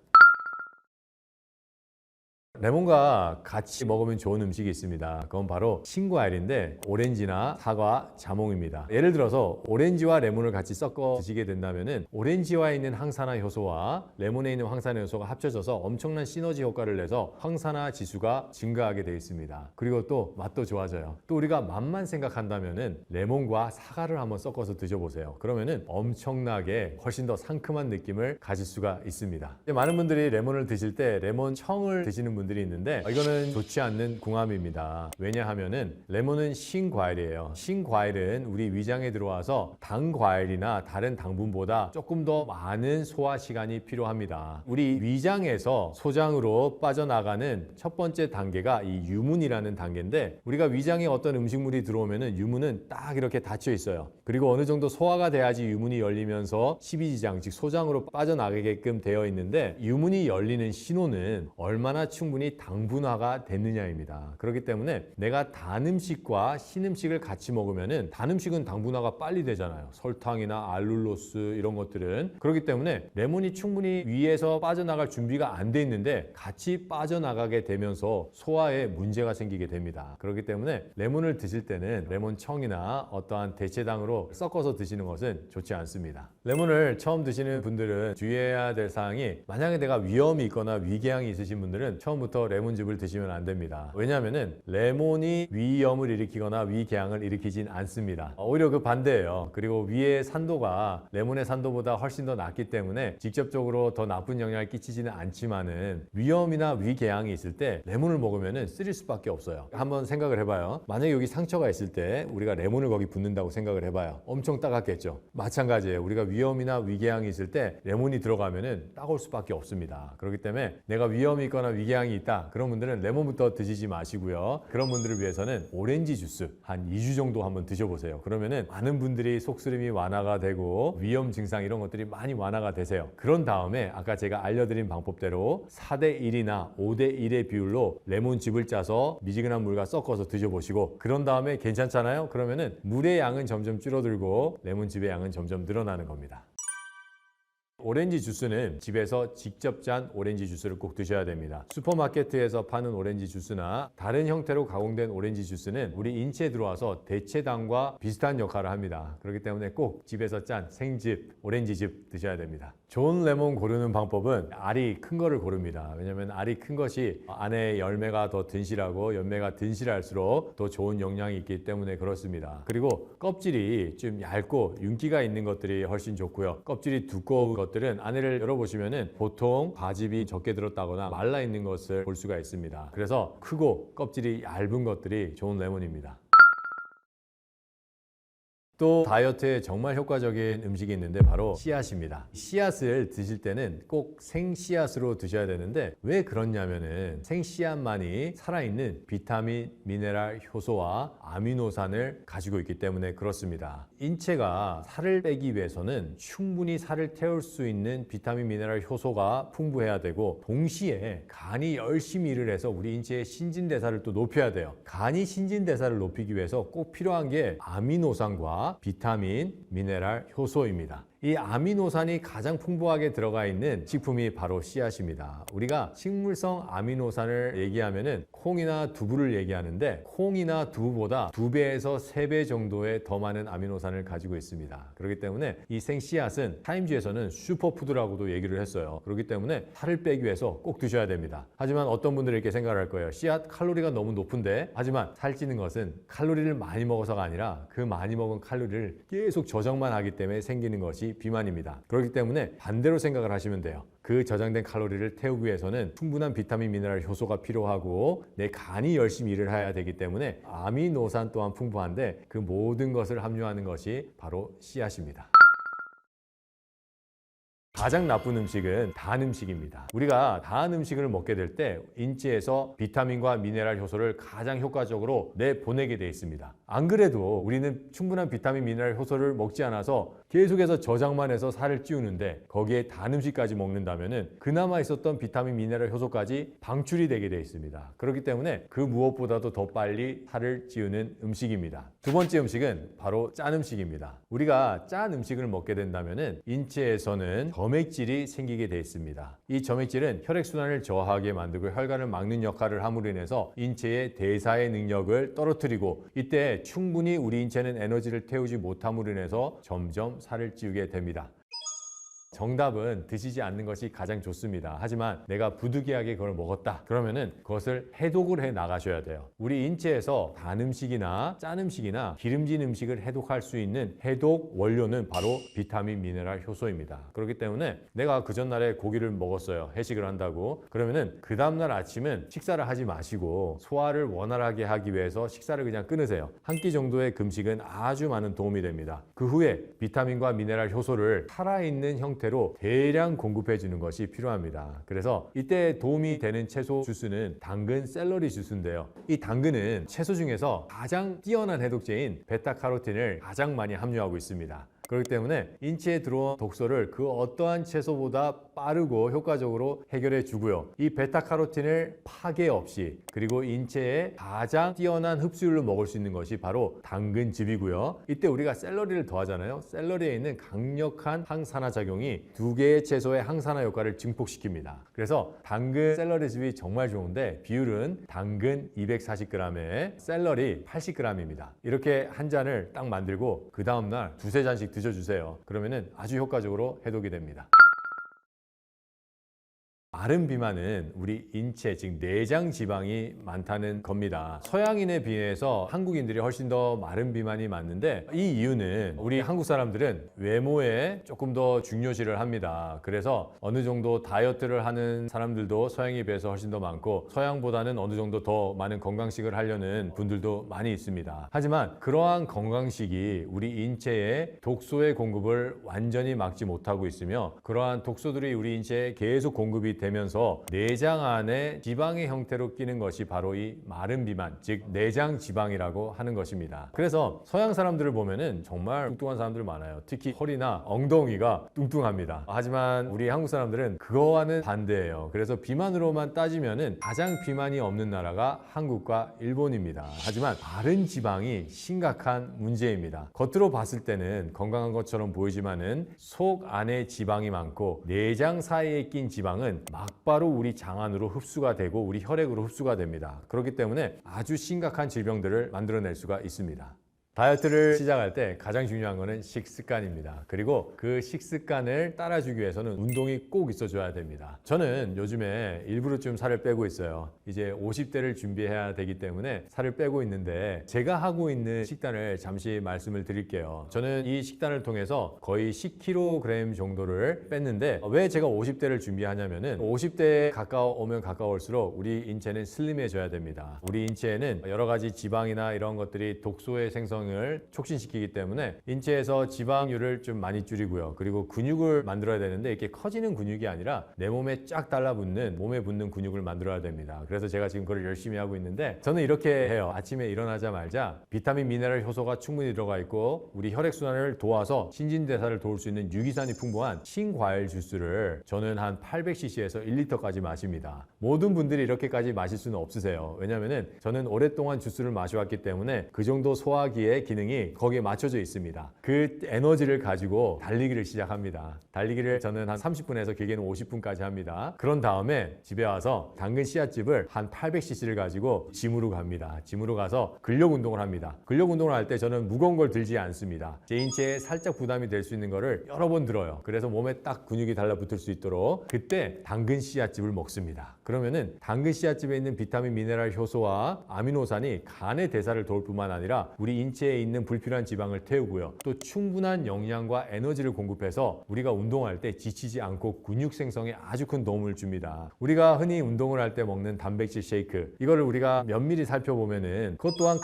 레몬과 같이 먹으면 좋은 음식이 있습니다. 그건 바로 신과일인데 오렌지나 사과, 자몽입니다. 예를 들어서 오렌지와 레몬을 같이 섞어 드시게 된다면 오렌지와 있는 항산화 효소와 레몬에 있는 항산화 효소가 합쳐져서 엄청난 시너지 효과를 내서 항산화 지수가 증가하게 되어 있습니다. 그리고 또 맛도 좋아져요. 또 우리가 맛만 생각한다면 레몬과 사과를 한번 섞어서 드셔보세요. 그러면 엄청나게 훨씬 더 상큼한 느낌을 가질 수가 있습니다. 많은 분들이 레몬을 드실 때 레몬 청을 드시는 분들이 있는데 이거는 좋지 않는 궁합입니다. 왜냐하면은 레몬은 신과일이에요. 신과일은 우리 위장에 들어와서 당과일이나 다른 당분보다 조금 더 많은 소화 시간이 필요합니다. 우리 위장에서 소장으로 빠져나가는 첫 번째 단계가 이 유문이라는 단계인데 우리가 위장에 어떤 음식물이 들어오면은 유문은 딱 이렇게 닫혀 있어요. 그리고 어느 정도 소화가 돼야지 유문이 열리면서 십이지장 즉 소장으로 빠져나가게끔 되어 있는데 유문이 열리는 신호는 얼마나 충분히 당분화가 됐느냐입니다. 그렇기 때문에 내가 단 음식과 신 음식을 같이 먹으면은 단 음식은 당분화가 빨리 되잖아요. 설탕이나 알룰로스 이런 것들은. 그렇기 때문에 레몬이 충분히 위에서 빠져나갈 준비가 안 돼 있는데 같이 빠져나가게 되면서 소화에 문제가 생기게 됩니다. 그렇기 때문에 레몬을 드실 때는 레몬청이나 어떠한 대체당으로 섞어서 드시는 것은 좋지 않습니다. 레몬을 처음 드시는 분들은 주의해야 될 사항이 만약에 내가 위염이 있거나 위궤양이 있으신 분들은 처음부터 다음부터 레몬즙을 드시면 안 됩니다. 왜냐하면 레몬이 위염을 일으키거나 위궤양을 일으키진 않습니다. 오히려 그 반대예요. 그리고 위의 산도가 레몬의 산도보다 훨씬 더 낮기 때문에 직접적으로 더 나쁜 영향을 끼치지는 않지만은 위염이나 위궤양이 있을 때 레몬을 먹으면은 쓰릴 수밖에 없어요. 한번 생각을 해봐요. 만약에 여기 상처가 있을 때 우리가 레몬을 거기 붓는다고 생각을 해봐요. 엄청 따갑겠죠. 마찬가지예요. 우리가 위염이나 위궤양이 있을 때 레몬이 들어가면은 따가울 수밖에 없습니다. 그렇기 때문에 내가 위염이 있거나 위궤양이 있다, 그런 분들은 레몬부터 드시지 마시고요. 그런 분들을 위해서는 오렌지 주스 한 2주 정도 한번 드셔보세요. 그러면은 많은 분들이 속쓰림이 완화가 되고 위염 증상 이런 것들이 많이 완화가 되세요. 그런 다음에 아까 제가 알려드린 방법대로 4대1이나 5대1의 비율로 레몬즙을 짜서 미지근한 물과 섞어서 드셔보시고, 그런 다음에 괜찮잖아요? 그러면은 물의 양은 점점 줄어들고 레몬즙의 양은 점점 늘어나는 겁니다. 오렌지 주스는 집에서 직접 짠 오렌지 주스를 꼭 드셔야 됩니다. 슈퍼마켓에서 파는 오렌지 주스나 다른 형태로 가공된 오렌지 주스는 우리 인체에 들어와서 대체당과 비슷한 역할을 합니다. 그렇기 때문에 꼭 집에서 짠 생즙, 오렌지즙 드셔야 됩니다. 좋은 레몬 고르는 방법은 알이 큰 거를 고릅니다. 왜냐하면 알이 큰 것이 안에 열매가 더 든실하고 열매가 든실할수록 더 좋은 영양이 있기 때문에 그렇습니다. 그리고 껍질이 좀 얇고 윤기가 있는 것들이 훨씬 좋고요. 껍질이 두꺼운 것들은 안에를 열어보시면은 보통 과즙이 적게 들었다거나 말라 있는 것을 볼 수가 있습니다. 그래서 크고 껍질이 얇은 것들이 좋은 레몬입니다. 또 다이어트에 정말 효과적인 음식이 있는데 바로 씨앗입니다. 씨앗을 드실 때는 꼭 생씨앗으로 드셔야 되는데 왜 그렇냐면은 생씨앗만이 살아있는 비타민, 미네랄, 효소와 아미노산을 가지고 있기 때문에 그렇습니다. 인체가 살을 빼기 위해서는 충분히 살을 태울 수 있는 비타민, 미네랄, 효소가 풍부해야 되고, 동시에 간이 열심히 일을 해서 우리 인체의 신진대사를 또 높여야 돼요. 간이 신진대사를 높이기 위해서 꼭 필요한 게 아미노산과 비타민, 미네랄, 효소입니다. 이 아미노산이 가장 풍부하게 들어가 있는 식품이 바로 씨앗입니다. 우리가 식물성 아미노산을 얘기하면은 콩이나 두부를 얘기하는데, 콩이나 두부보다 2배에서 3배 정도의 더 많은 아미노산을 가지고 있습니다. 그렇기 때문에 이 생씨앗은 타임즈에서는 슈퍼푸드라고도 얘기를 했어요. 그렇기 때문에 살을 빼기 위해서 꼭 드셔야 됩니다. 하지만 어떤 분들이 이렇게 생각을 할 거예요. 씨앗 칼로리가 너무 높은데, 하지만 살찌는 것은 칼로리를 많이 먹어서가 아니라 그 많이 먹은 칼로리를 계속 저장만 하기 때문에 생기는 것이 비만입니다. 그렇기 때문에 반대로 생각을 하시면 돼요. 그 저장된 칼로리를 태우기 위해서는 충분한 비타민, 미네랄, 효소가 필요하고 내 간이 열심히 일을 해야 되기 때문에 아미노산 또한 풍부한데, 그 모든 것을 함유하는 것이 바로 씨앗입니다. 가장 나쁜 음식은 단 음식입니다. 우리가 단 음식을 먹게 될 때 인체에서 비타민과 미네랄 효소를 가장 효과적으로 내보내게 돼 있습니다. 안 그래도 우리는 충분한 비타민, 미네랄 효소를 먹지 않아서 계속해서 저장만 해서 살을 찌우는데, 거기에 단 음식까지 먹는다면은 그나마 있었던 비타민, 미네랄 효소까지 방출이 되게 돼 있습니다. 그렇기 때문에 그 무엇보다도 더 빨리 살을 찌우는 음식입니다. 두 번째 음식은 바로 짠 음식입니다. 우리가 짠 음식을 먹게 된다면은 인체에서는 점액질이 생기게 돼 있습니다. 이 점액질은 혈액순환을 저하게 만들고 혈관을 막는 역할을 함으로 인해서 인체의 대사의 능력을 떨어뜨리고, 이때 충분히 우리 인체는 에너지를 태우지 못함으로 인해서 점점 살을 찌우게 됩니다. 정답은 드시지 않는 것이 가장 좋습니다. 하지만 내가 부득이하게 그걸 먹었다 그러면은 그것을 해독을 해 나가셔야 돼요. 우리 인체에서 단 음식이나 짠 음식이나 기름진 음식을 해독할 수 있는 해독 원료는 바로 비타민, 미네랄, 효소입니다. 그렇기 때문에 내가 그 전날에 고기를 먹었어요. 해식을 한다고. 그러면은 그 다음날 아침은 식사를 하지 마시고 소화를 원활하게 하기 위해서 식사를 그냥 끊으세요. 한 끼 정도의 금식은 아주 많은 도움이 됩니다. 그 후에 비타민과 미네랄, 효소를 살아있는 형태로 대량 공급해 주는 것이 필요합니다. 그래서 이때 도움이 되는 채소 주스는 당근, 샐러리 주스인데요. 이 당근은 채소 중에서 가장 뛰어난 해독제인 베타카로틴을 가장 많이 함유하고 있습니다. 그렇기 때문에 인체에 들어온 독소를 그 어떠한 채소보다 빠르고 효과적으로 해결해 주고요. 이 베타카로틴을 파괴 없이, 그리고 인체에 가장 뛰어난 흡수율로 먹을 수 있는 것이 바로 당근즙이고요. 이때 우리가 샐러리를 더하잖아요. 샐러리에 있는 강력한 항산화 작용이 2개의 채소의 항산화 효과를 증폭시킵니다. 그래서 당근, 샐러리즙이 정말 좋은데 비율은 당근 240g에 샐러리 80g입니다. 이렇게 한 잔을 딱 만들고 그 다음날 2~3잔씩 드셔주세요. 그러면은 아주 효과적으로 해독이 됩니다. 마른 비만은 우리 인체, 즉 내장 지방이 많다는 겁니다. 서양인에 비해서 한국인들이 훨씬 더 마른 비만이 많은데 이 이유는 우리 한국 사람들은 외모에 조금 더 중요시를 합니다. 그래서 어느 정도 다이어트를 하는 사람들도 서양에 비해서 훨씬 더 많고 서양보다는 어느 정도 더 많은 건강식을 하려는 분들도 많이 있습니다. 하지만 그러한 건강식이 우리 인체에 독소의 공급을 완전히 막지 못하고 있으며 그러한 독소들이 우리 인체에 계속 공급이 되면서 내장 안에 지방의 형태로 끼는 것이 바로 이 마른 비만, 즉 내장 지방이라고 하는 것입니다. 그래서 서양 사람들을 보면은 정말 뚱뚱한 사람들 많아요. 특히 허리나 엉덩이가 뚱뚱합니다. 하지만 우리 한국 사람들은 그거와는 반대예요. 그래서 비만으로만 따지면은 가장 비만이 없는 나라가 한국과 일본입니다. 하지만 마른 지방이 심각한 문제입니다. 겉으로 봤을 때는 건강한 것처럼 보이지만은 속 안에 지방이 많고 내장 사이에 낀 지방은 막바로 우리 장 안으로 흡수가 되고 우리 혈액으로 흡수가 됩니다. 그렇기 때문에 아주 심각한 질병들을 만들어낼 수가 있습니다. 다이어트를 시작할 때 가장 중요한 거는 식습관입니다. 그리고 그 식습관을 따라주기 위해서는 운동이 꼭 있어줘야 됩니다. 저는 요즘에 일부러 좀 살을 빼고 있어요. 이제 50대를 준비해야 되기 때문에 살을 빼고 있는데 제가 하고 있는 식단을 잠시 말씀을 드릴게요. 저는 이 식단을 통해서 거의 10kg 정도를 뺐는데 왜 제가 50대를 준비하냐면은 50대에 가까워오면 가까울수록 우리 인체는 슬림해져야 됩니다. 우리 인체에는 여러 가지 지방이나 이런 것들이 독소의 생성 을 촉진시키기 때문에 인체에서 지방률을 좀 많이 줄이고요. 그리고 근육을 만들어야 되는데 이렇게 커지는 근육이 아니라 내 몸에 쫙 달라붙는 몸에 붙는 근육을 만들어야 됩니다. 그래서 제가 지금 그걸 열심히 하고 있는데 저는 이렇게 해요. 아침에 일어나자마자 비타민, 미네랄, 효소가 충분히 들어가 있고 우리 혈액순환을 도와서 신진대사를 도울 수 있는 유기산이 풍부한 신과일 주스를 저는 한 800cc에서 1리터까지 마십니다. 모든 분들이 이렇게까지 마실 수는 없으세요. 왜냐면은 저는 오랫동안 주스를 마셔왔기 때문에 그 정도 소화기에 기능이 거기에 맞춰져 있습니다. 그 에너지를 가지고 달리기를 시작합니다. 달리기를 저는 한 30분에서 길게는 50분까지 합니다. 그런 다음에 집에 와서 당근 씨앗즙을 한 800cc를 가지고 짐으로 갑니다. 짐으로 가서 근력 운동을 합니다. 근력 운동을 할 때 저는 무거운 걸 들지 않습니다. 제 인체에 살짝 부담이 될 수 있는 거를 여러 번 들어요. 그래서 몸에 딱 근육이 달라붙을 수 있도록 그때 당근 씨앗즙을 먹습니다. 그러면은 당근 씨앗즙에 있는 비타민, 미네랄, 효소와 아미노산이 간의 대사를 도울 뿐만 아니라 우리 인체에 있는 불필요한 지방을 태우고요. 또 충분한 영양과 에너지를 공급해서 우리가 운동할 때 지치지 않고 근육 생성에 아주 큰 도움을 줍니다. 우리가 흔히 운동을 할 때 먹는 단백질 쉐이크, 이거를 우리가 면밀히 살펴보면은 그것 또한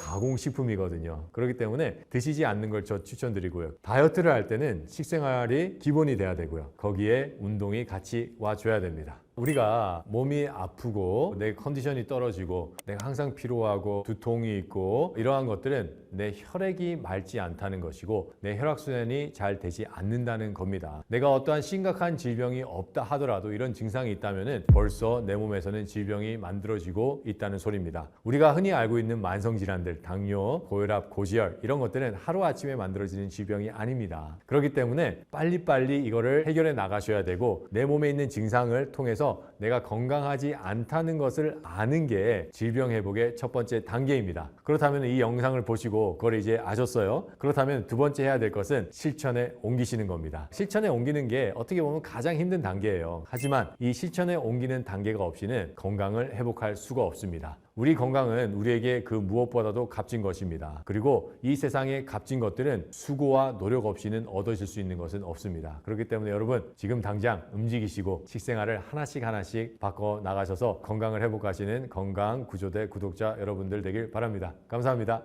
가공식품이거든요. 그렇기 때문에 드시지 않는 걸 저 추천드리고요. 다이어트를 할 때는 식생활이 기본이 돼야 되고요. 거기에 운동이 같이 와줘야 됩니다. 우리가 몸이 아프고 내 컨디션이 떨어지고 내가 항상 피로하고 두통이 있고 이러한 것들은 내 혈액이 맑지 않다는 것이고 내 혈액순환이 잘 되지 않는다는 겁니다. 내가 어떠한 심각한 질병이 없다 하더라도 이런 증상이 있다면 벌써 내 몸에서는 질병이 만들어지고 있다는 소리입니다. 우리가 흔히 알고 있는 만성질환들, 당뇨, 고혈압, 고지혈 이런 것들은 하루아침에 만들어지는 질병이 아닙니다. 그렇기 때문에 빨리빨리 이거를 해결해 나가셔야 되고 내 몸에 있는 증상을 통해서 내가 건강하지 않다는 것을 아는 게 질병 회복의 첫 번째 단계입니다. 그렇다면 이 영상을 보시고 그걸 이제 아셨어요? 그렇다면 두 번째 해야 될 것은 실천에 옮기시는 겁니다. 실천에 옮기는 게 어떻게 보면 가장 힘든 단계예요. 하지만 이 실천에 옮기는 단계가 없이는 건강을 회복할 수가 없습니다. 우리 건강은 우리에게 그 무엇보다도 값진 것입니다. 그리고 이 세상에 값진 것들은 수고와 노력 없이는 얻어질 수 있는 것은 없습니다. 그렇기 때문에 여러분 지금 당장 움직이시고 식생활을 하나씩 바꿔 나가셔서 건강을 회복하시는 건강구조대 구독자 여러분들 되길 바랍니다. 감사합니다.